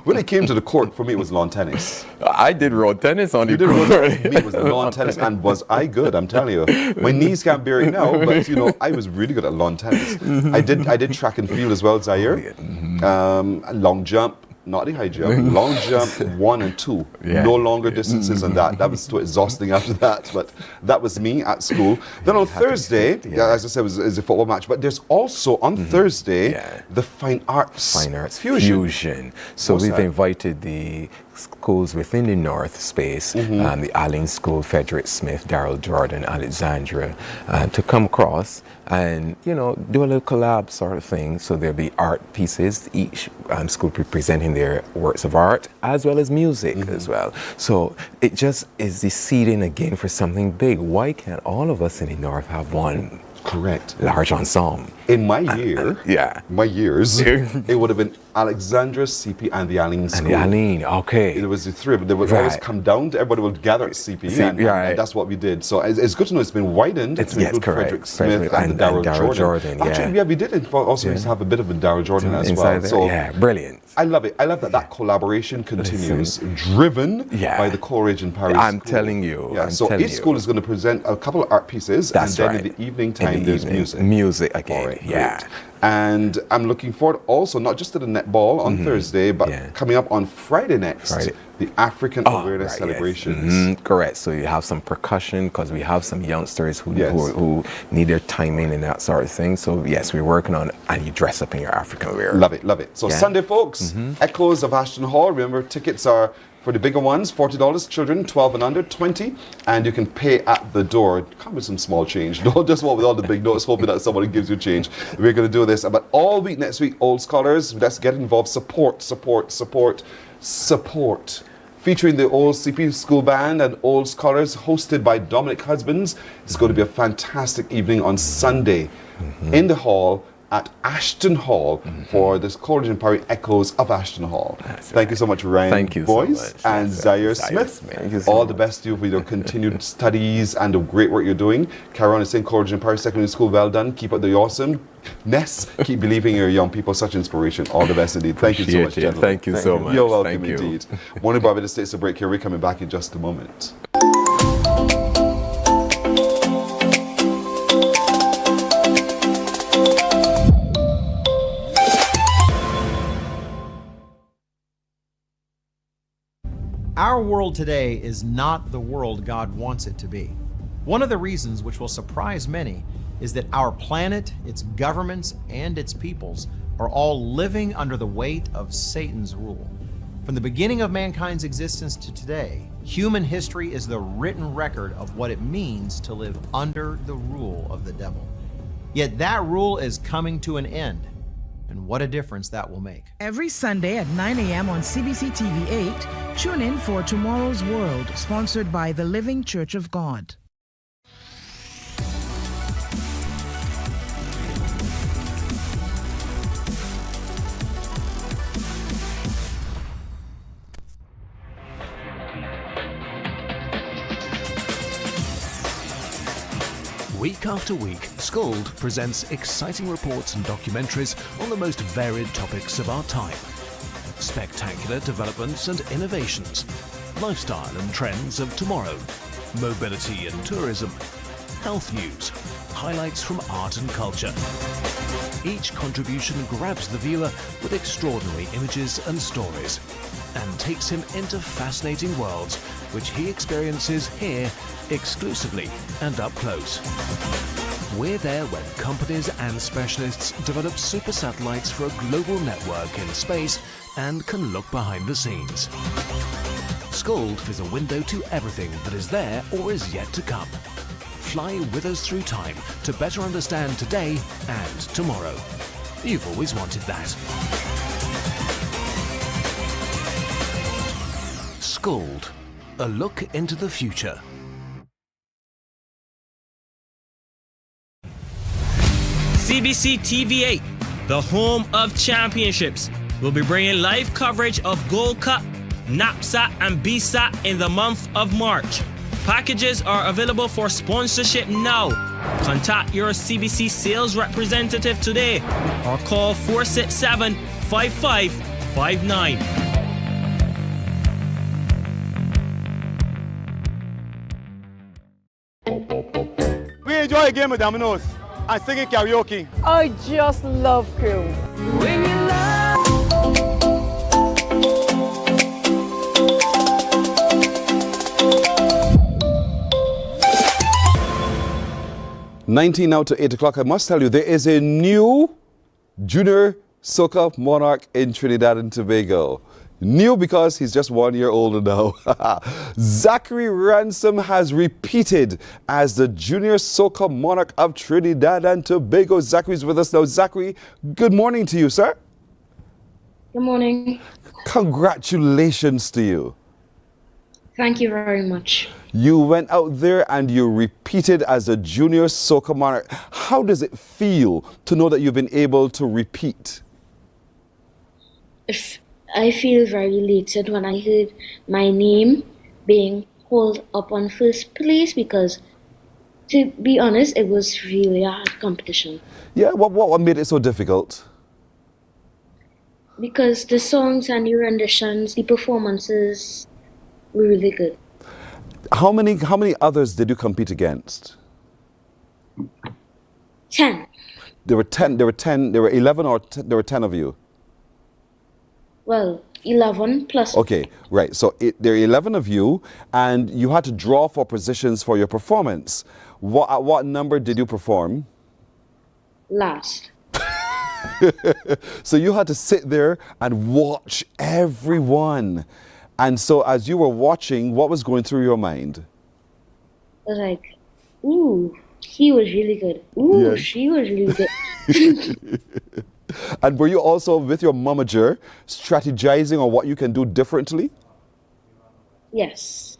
When it came to the court, for me, it was lawn tennis. I did road tennis on the court. For me, it was lawn tennis, and was I good? I'm telling you. My knees can't bear it now, but, you know, I was really good at lawn tennis. I did track and field as well, Zaire. Long jump. Not the high jump, long jump 1 and 2. No longer distances than that. That was too exhausting after that. But that was me at school. Then on Thursday, as I said, is a football match. But there's also on Thursday the Fine Arts Fusion. So we've invited the schools within the North space, the Allen School, Frederick Smith, Darrell Jordan, Alexandra, to come across and, you know, do a little collab sort of thing. So there'll be art pieces, each school be presenting their works of art, as well as music as well. So it just is the seeding again for something big. Why can't all of us in the North have one large ensemble? In my year, my years, it would have been Alexandra, CP, and the Allen School. And the Allen, okay. It was the three of them. They would always come down, everybody would gather at CP, and that's what we did. So it's good to know it's been widened to include Frederick Smith and Darrell Jordan. Actually, we did it. Also, we used to have a bit of a Darrell Jordan as well. So brilliant. I love it. I love that collaboration continues, driven by the Coleridge and Paris I'm School. telling you. So each school is going to present a couple of art pieces, and then in the evening time, there's music. Music again. Great. And I'm looking forward also not just to the netball on Thursday, but coming up on Friday next, the African Awareness Celebrations. Correct. So you have some percussion because we have some youngsters who need their timing and that sort of thing. So yes, we're working on, and you dress up in your African wear. Love it. So Sunday, folks, Echoes of Ashton Hall. Remember, tickets are for the bigger ones, $40, children 12 and under, 20, and you can pay at the door. Come with some small change. Don't just walk with all the big notes hoping that somebody gives you change. We're going to do this, but all week next week, Old Scholars, let's get involved. Support. Featuring the Old CP School Band and Old Scholars, hosted by Dominic Husbands. It's going to be a fantastic evening on Sunday in the hall at Ashton Hall for this Coleridge and Parry Echoes of Ashton Hall. Thank you so much, Ryan. Thank you Boyce so much. and Zaire Smith. All the best to you for your continued studies and the great work you're doing. Carry on and sing Coleridge and Parry Secondary School. Well done. Keep up the awesomeness. Keep believing in your young people. Such inspiration. All the best indeed. Thank you so much, gentlemen. Thank you so much. You're welcome indeed. Mornin Barbados takes a break here. We're coming back in just a moment. Our world today is not the world God wants it to be. One of the reasons, which will surprise many, is that our planet, its governments, and its peoples are all living under the weight of Satan's rule. From the beginning of mankind's existence to today, human history is the written record of what it means to live under the rule of the devil. Yet that rule is coming to an end. And what a difference that will make. Every Sunday at 9 a.m. on CBC TV 8, tune in for Tomorrow's World, sponsored by the Living Church of God. Week after week, Scold presents exciting reports and documentaries on the most varied topics of our time. Spectacular developments and innovations, lifestyle and trends of tomorrow, mobility and tourism, health news, highlights from art and culture. Each contribution grabs the viewer with extraordinary images and stories and takes him into fascinating worlds which he experiences here exclusively and up close. We're there when companies and specialists develop super satellites for a global network in space and can look behind the scenes. Scold is a window to everything that is there or is yet to come. Fly with us through time to better understand today and tomorrow. You've always wanted that. Scold, a look into the future. CBC TV8, the home of championships, will be bringing live coverage of Gold Cup, NAPSAT and BSAT in the month of March. Packages are available for sponsorship now. Contact your CBC sales representative today or call 467-5559. We enjoy a game of dominoes and singing karaoke. I just love crew. When you love 19 now to 8 o'clock. I must tell you, there is a new junior Soca Monarch in Trinidad and Tobago. New because he's just 1 year older now. Zachary Ransom has repeated as the junior Soca Monarch of Trinidad and Tobago. Zachary's with us now. Zachary, good morning to you, sir. Good morning. Congratulations to you. Thank you very much. You went out there and you repeated as a junior Soca Monarch. How does it feel to know that you've been able to repeat? I feel very elated when I heard my name being called up on first place because, to be honest, it was really a hard competition. Yeah, what made it so difficult? Because the songs and the renditions, the performances were really good. How many others did you compete against? 10. There were 11 or there were 10 of you? Well, 11 plus. Okay, right. So there are 11 of you, and you had to draw for positions for your performance. At what number did you perform? Last. So you had to sit there and watch everyone. And so as you were watching, what was going through your mind? I was like, ooh, he was really good. Ooh, Yeah. she was really good. And were you also, with your momager, strategizing on what you can do differently? Yes.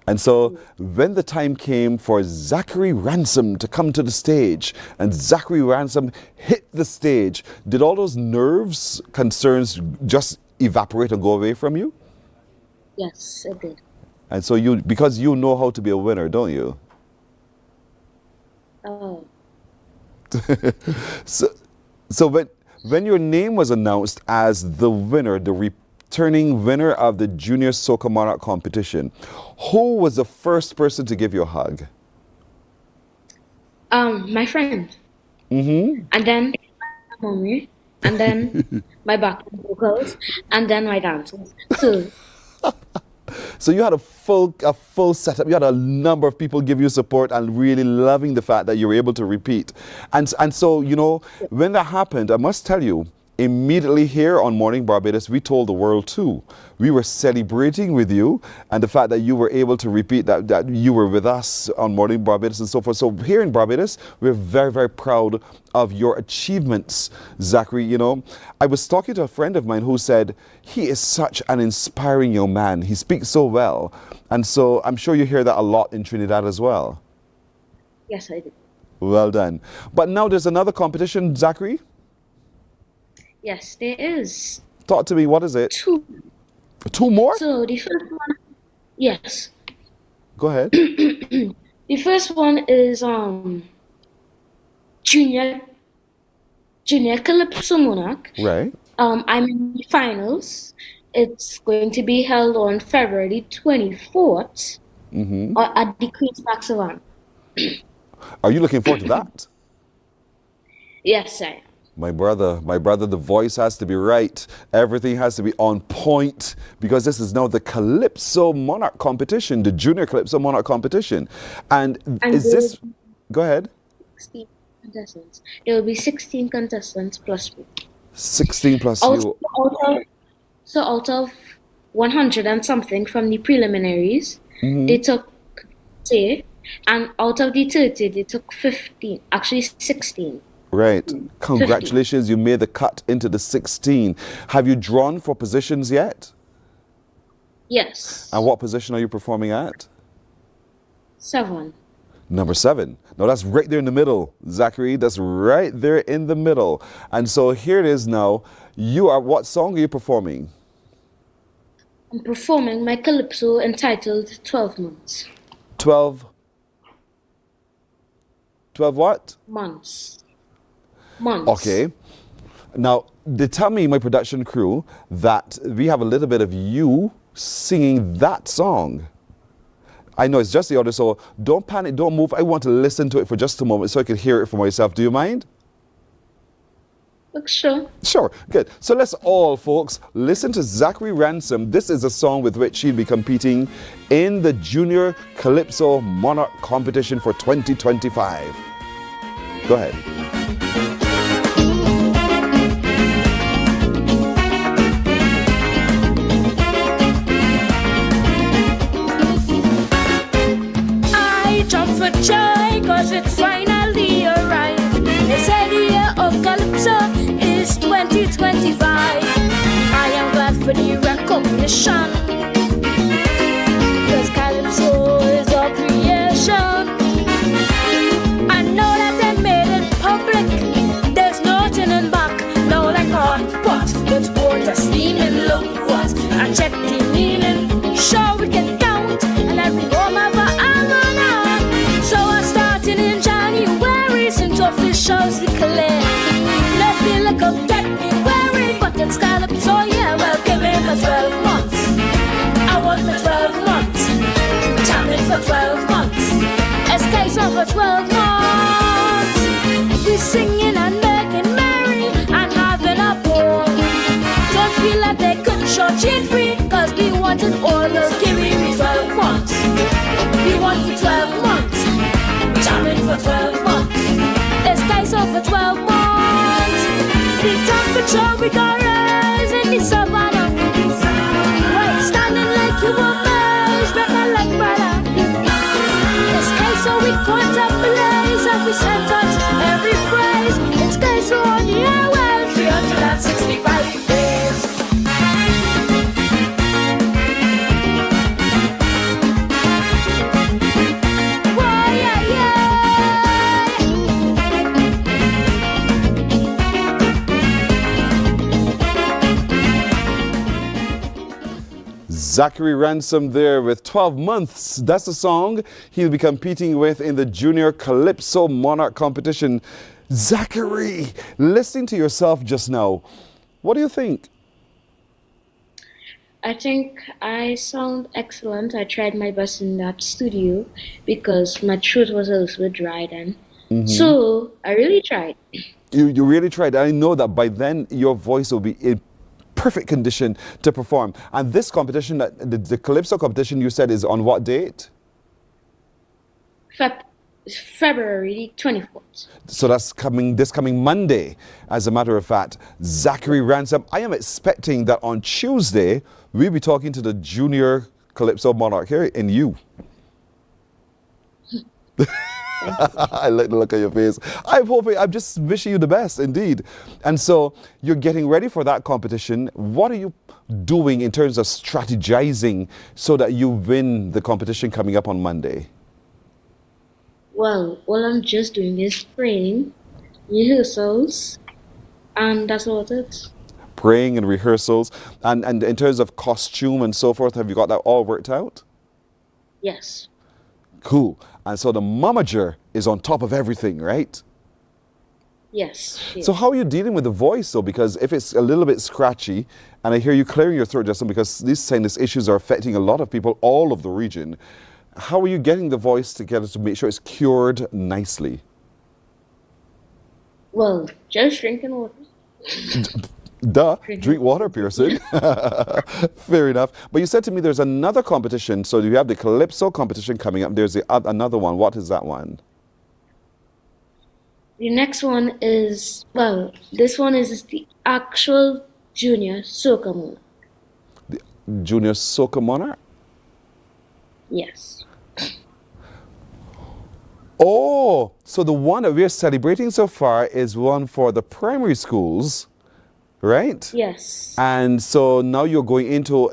And so when the time came for Zachary Ransom to come to the stage, and Zachary Ransom hit the stage, did all those nerves, concerns just evaporate and go away from you? Yes, it did. And so because you know how to be a winner, don't you? Oh. So when your name was announced as the winner, the returning winner of the Junior Soca Monarch competition, who was the first person to give you a hug? My friend. Mm-hmm. And then my mommy. And then my backup vocals. And then my dancers. So you had a full setup. You had a number of people give you support and really loving the fact that you were able to repeat. And so, you know, when that happened, I must tell you, immediately here on Morning Barbados, we told the world too. We were celebrating with you and the fact that you were able to repeat that you were with us on Morning Barbados and so forth. So here in Barbados, we're very, very proud of your achievements, Zachary. You know, I was talking to a friend of mine who said, he is such an inspiring young man. He speaks so well. And so I'm sure you hear that a lot in Trinidad as well. Yes, I did. Well done. But now there's another competition, Zachary? Yes, there is. Talk to me, what is it? 2. 2 more? So the first one, yes. Go ahead. The first one is junior calypso Monarch. Right. I'm in the finals. It's going to be held on February 24th at the Queen's Park Savannah. Are you looking forward to that? Yes, I am. My brother, the voice has to be right. Everything has to be on point because this is now the Calypso Monarch competition, the Junior Calypso Monarch competition. And is this... Go ahead. 16 contestants. There will be 16 contestants plus me. 16 plus you. Out of 100 and something from the preliminaries, they took 30, and out of the 30, they took 15, actually 16. Right. Congratulations, 50. You made the cut into the 16. Have you drawn for positions yet? Yes. And what position are you performing at? 7. Number 7. Now that's right there in the middle, Zachary. That's right there in the middle. And so here it is now. What song are you performing? I'm performing my calypso entitled 12 Months. 12 what? Months. Okay. Now, they tell me, my production crew, that we have a little bit of you singing that song. I know it's just the audio, so don't panic, don't move. I want to listen to it for just a moment so I can hear it for myself. Do you mind? Sure. Sure, good. So let's all, folks, listen to Zachary Ransom. This is a song with which he'll be competing in the Junior Calypso Monarch competition for 2025. Go ahead. For joy, cause it finally arrived. They say the year of Calypso is 2025. I am glad for the recognition, cause Calypso is our creation. I know that they made it public, there's no turning back. No like hot pot with water steaming low was. I check the meaning, sure we can count, and every home ever I run out. So I started in January since officials declare. Let's be like a February, but it's Calypso, yeah. Well, give me for 12 months. I want for 12 months. Jamming for 12 months. Escapes for 12 months. We singing and making merry and having a ball. Don't feel like they could charge it free, cause we wanted all those. Give me 12 months. We want for 12 months. Jamming for 12 months. Escapes for 12 months. The temperature we got rise in the savannah. Right, standing like you were amazed, better like brother. Escapes we caught up blaze every sentence, every phrase. Escapes on the airwaves, 365 days. Zachary Ransom there with 12 months. That's the song he'll be competing with in the Junior Calypso Monarch competition. Zachary, listening to yourself just now, what do you think? I think I sound excellent. I tried my best in that studio because my throat was a little bit dry then. So I really tried. You really tried. I know that by then your voice will be in perfect condition to perform. And this competition, the Calypso competition, you said is on what date? February 24th. So that's this coming Monday, as a matter of fact. Zachary Ransom, I am expecting that on Tuesday, we'll be talking to the Junior Calypso Monarch here in you. I like the look on your face. I'm just wishing you the best, indeed. And so you're getting ready for that competition. What are you doing in terms of strategizing so that you win the competition coming up on Monday? Well, all I'm just doing is praying, rehearsals, and that's all it is. Praying and rehearsals. And in terms of costume and so forth, have you got that all worked out? Yes. Cool. And so the momager is on top of everything, right? Yes. So how are you dealing with the voice though? Because if it's a little bit scratchy, and I hear you clearing your throat, Justin, because these sinus issues are affecting a lot of people all of the region. How are you getting the voice together to make sure it's cured nicely? Well, just drinking water. Duh, drink water, Pearson. Fair enough. But you said to me there's another competition. So you have the Calypso competition coming up. There's another one. What is that one? The next one is, well, this one is the actual Junior Soca Monarch. The Junior Soca Monarch? Yes. Oh, so the one that we're celebrating so far is one for the primary schools, right? Yes. And so now you're going into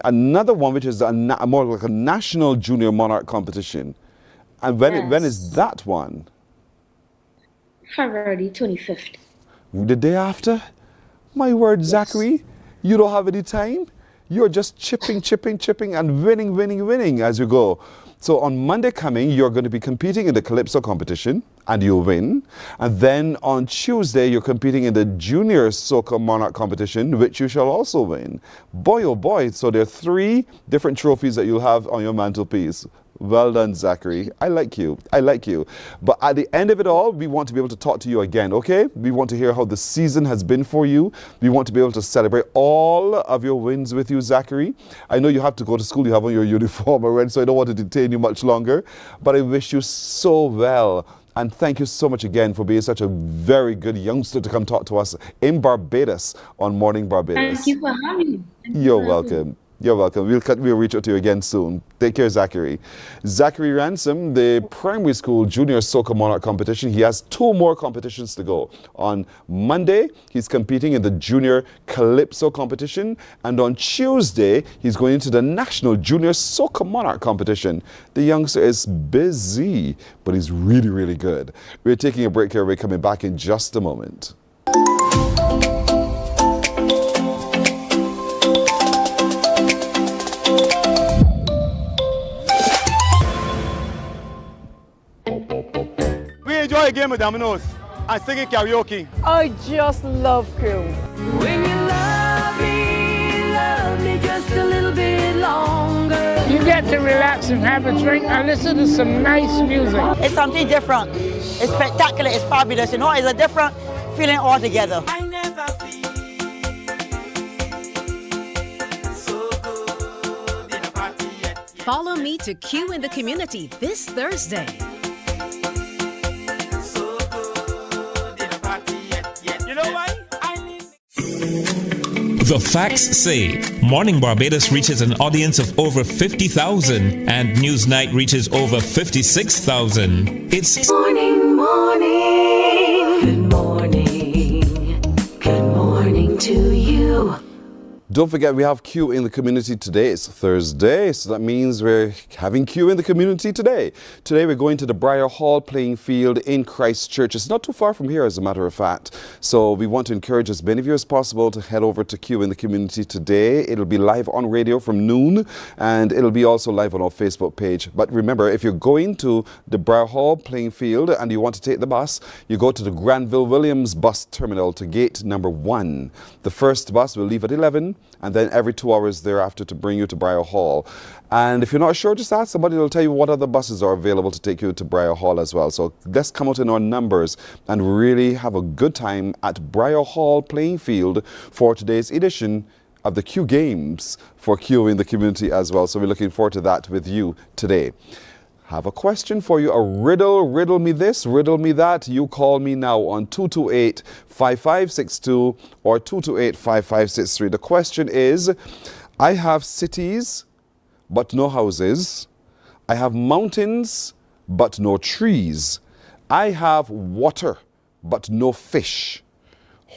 another one, which is more like a national Junior Monarch competition. And when is that one? February 25th. The day after? My word, yes. Zachary, you don't have any time? You're just chipping, and winning as you go. So on Monday coming, you're going to be competing in the Calypso competition, and you'll win. And then on Tuesday, you're competing in the Junior Soca Monarch competition, which you shall also win. Boy, oh boy. So there are 3 different trophies that you'll have on your mantelpiece. Well done, Zachary. I like you. But at the end of it all, we want to be able to talk to you again, okay? We want to hear how the season has been for you. We want to be able to celebrate all of your wins with you, Zachary. I know you have to go to school. You have on your uniform already, so I don't want to detain you much longer. But I wish you so well. And thank you so much again for being such a very good youngster to come talk to us in Barbados on Morning Barbados. Thank you for having me. You're welcome. You're welcome. We'll reach out to you again soon. Take care, Zachary. Zachary Ransom, the primary school Junior Soca Monarch competition. He has 2 more competitions to go. On Monday, he's competing in the Junior Calypso competition. And on Tuesday, he's going into the National Junior Soca Monarch competition. The youngster is busy, but he's really, really good. We're taking a break here. We're coming back in just a moment. Enjoy a game with dominoes and singing karaoke. I just love crew. When you love me just a little bit longer. You get to relax and have a drink and listen to some nice music. It's something different. It's spectacular. It's fabulous. You know, it's a different feeling altogether. I never feel so good in a party yet. Follow me to Q in the Community this Thursday. The facts say Morning Barbados reaches an audience of over 50,000 and Newsnight reaches over 56,000. It's Morning. Good morning to you. Don't forget, we have Q in the Community today. It's Thursday, so that means we're having Q in the Community today. Today we're going to the Briar Hall playing field in Christchurch. It's not too far from here, as a matter of fact. So we want to encourage as many of you as possible to head over to Q in the Community today. It'll be live on radio from noon, and it'll be also live on our Facebook page. But remember, if you're going to the Briar Hall playing field and you want to take the bus, you go to the Granville Williams bus terminal to gate number 1. The first bus will leave at 11. And then every 2 hours thereafter to bring you to Briar Hall. And if you're not sure, just ask somebody. They'll tell you what other buses are available to take you to Briar Hall as well. So let's come out in our numbers and really have a good time at Briar Hall playing field for today's edition of the Q Games for Q in the Community as well. So we're looking forward to that with you today. Have a question for you, a riddle me this, riddle me that. You call me now on 228-5562 or 228-5563. The question is, I have cities, but no houses. I have mountains, but no trees. I have water, but no fish.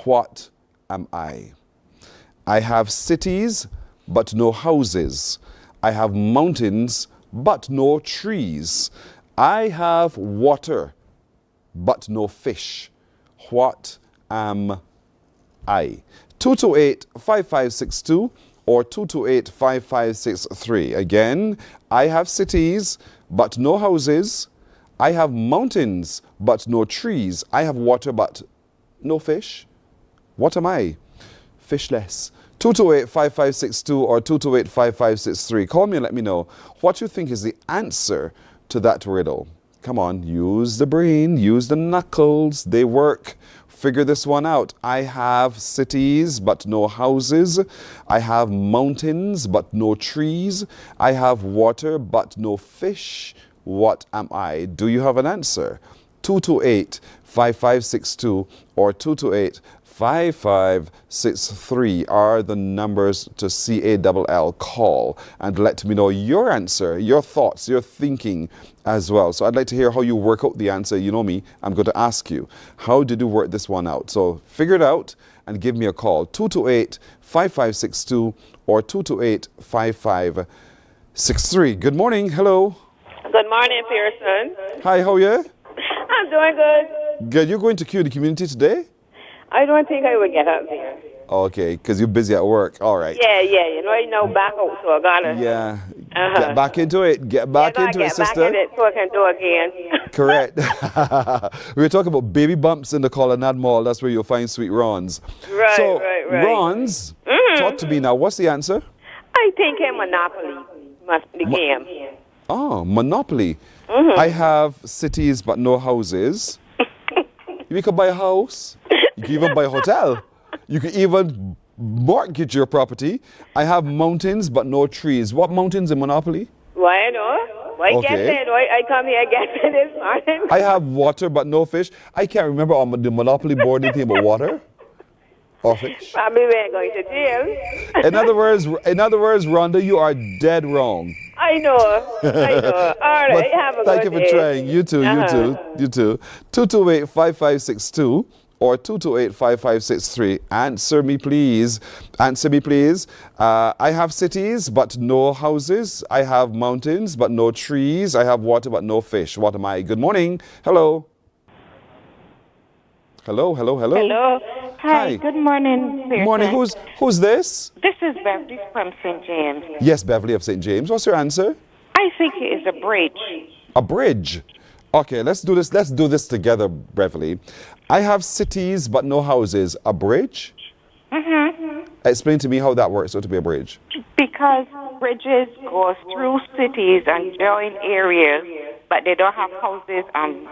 What am I? I have cities, but no houses. I have mountains, but no trees. I have water, but no fish. What am I? 228-5562 or 228-5563. Again, I have cities, but no houses. I have mountains, but no trees. I have water, but no fish. What am I? Fishless. 228-5562 or 228-5563. Call me and let me know what you think is the answer to that riddle. Come on, use the brain, use the knuckles. They work. Figure this one out. I have cities, but no houses. I have mountains, but no trees. I have water, but no fish. What am I? Do you have an answer? 228-5562 or 228-5563 are the numbers to CALL. Call and let me know your answer, your thoughts, your thinking as well. So I'd like to hear how you work out the answer. You know me, I'm going to ask you, how did you work this one out? So figure it out and give me a call. 228-5562 or 228-5563. Good morning. Hello. Good morning, Pearson. Hi, how are you? I'm doing good. Good. You're going to Q the community today? I don't think I would get up there. Okay, because you're busy at work. All right. Yeah. You know, back out, so I gotta. Yeah. Get back into it. Get back into it, sister. Get back in it so I can do again. Correct. We were talking about baby bumps in the Colonnade Mall. That's where you'll find Sweet Ron's. Right, so, right. Ron's, talk to me now. What's the answer? I think a Monopoly must be game. Oh, Monopoly. I have cities but no houses. You can buy a house. You can even buy a hotel. You can even mortgage your property. I have mountains but no trees. What mountains in Monopoly? Why no? Why Okay. get it? Why I come here guessing this morning? I have water but no fish. I can't remember on the Monopoly board anything about water or fish. Probably we're going to jail. In other words, Rhonda, you are dead wrong. I know. All right, have a Thank good you day. for trying. You too. 228-5562 or 228-5563. Answer me, please. I have cities, but no houses. I have mountains, but no trees. I have water, but no fish. What am I? Good morning. Hello. Hello. Hello. Hi. Good morning, Pearson. Morning. Who's this? This is Beverly from St. James. Yes, Beverly of St. James. What's your answer? I think it is a bridge. A bridge. Okay, let's do this. Let's do this together, Beverly. I have cities but no houses. A bridge? Explain to me how that works, so to be a bridge. Because bridges go through cities and join areas, but they don't have houses on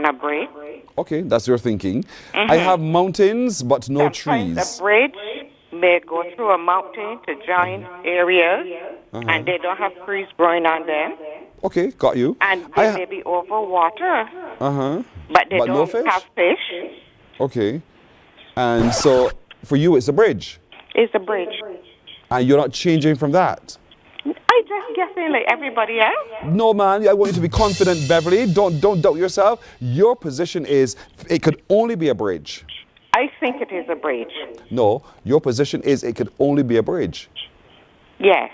a bridge. Okay, that's your thinking. I have mountains but no trees. The bridge may go through a mountain to join areas, and they don't have trees growing on them. Okay, got you. And they may be over water, but they don't no fish? have fish. Okay. And so for you it's a bridge. It's a bridge. And you're not changing from that. I just guessing like everybody else. No, man, I want you to be confident, Beverly. Don't doubt yourself. Your position is it could only be a bridge. I think it is a bridge. No, your position is it could only be a bridge. Yes.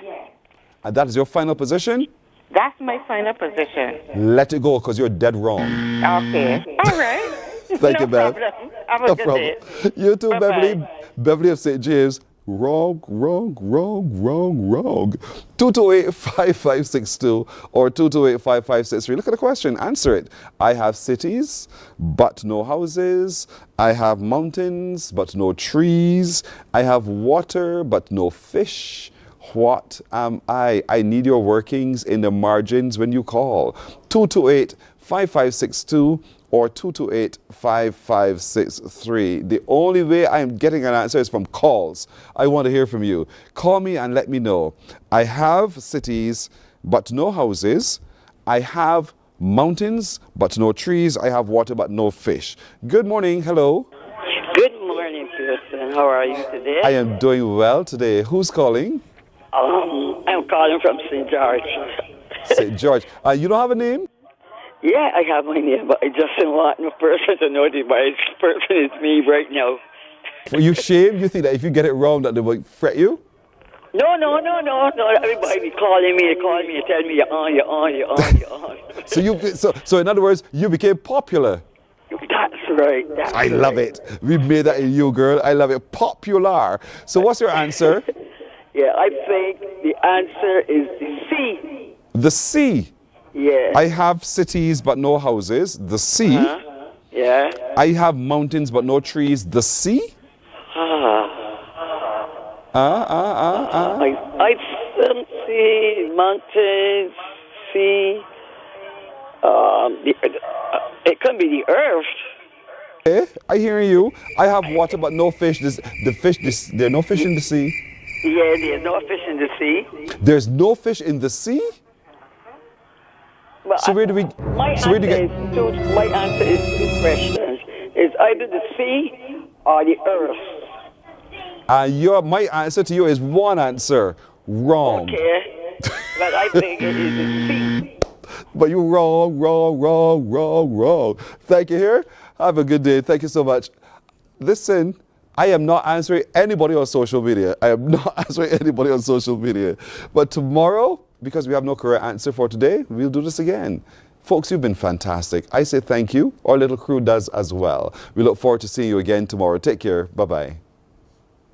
And that is your final position? That's my final position. Let it go, because you're dead wrong. Okay. All right. Thank you, Bev. Problem. Have a good day. You too, Bye-bye. Beverly. Beverly of St. James. Wrong. 228-5562 or 228-5563. Look at the question. Answer it. I have cities, but no houses. I have mountains, but no trees. I have water, but no fish. What am I? I need your workings in the margins when you call. 228-5562 or 228-5563. The only way I'm getting an answer is from calls. I want to hear from you. Call me and let me know. I have cities, but no houses. I have mountains, but no trees. I have water, but no fish. Good morning. Hello. Good morning, Pearson. How are you today? I am doing well today. Who's calling? I'm calling from St. George. St. George. You don't have a name? Yeah, I have my name, but I just don't want no person to know that my person is me right now. Were you ashamed? You think that if you get it wrong that they will fret you? No. Everybody be calling me, tell me you're on. So in other words, you became popular. That's right. I love it. We made that in you, girl. I love it. Popular. So what's your answer? Yeah, I think the answer is the C. The C. Yeah. I have cities but no houses. The sea. Yeah. I have mountains but no trees. The sea. I see mountains, sea. It can be the earth. I hear you. I have water but no fish. There are no fish in the sea. Yeah, there's no fish in the sea. There's no fish in the sea? But so where do we? My answer is two questions. It's either the sea or the earth. My answer to you is one answer. Wrong. Okay. But I think it is the sea. But you're wrong. Thank you here. Have a good day. Thank you so much. Listen, I am not answering anybody on social media. But tomorrow, because we have no correct answer for today, we'll do this again. Folks, you've been fantastic. I say thank you. Our little crew does as well. We look forward to seeing you again tomorrow. Take care. Bye-bye.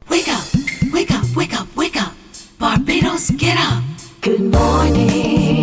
Wake up, wake up, wake up, wake up. Barbados, get up. Good morning.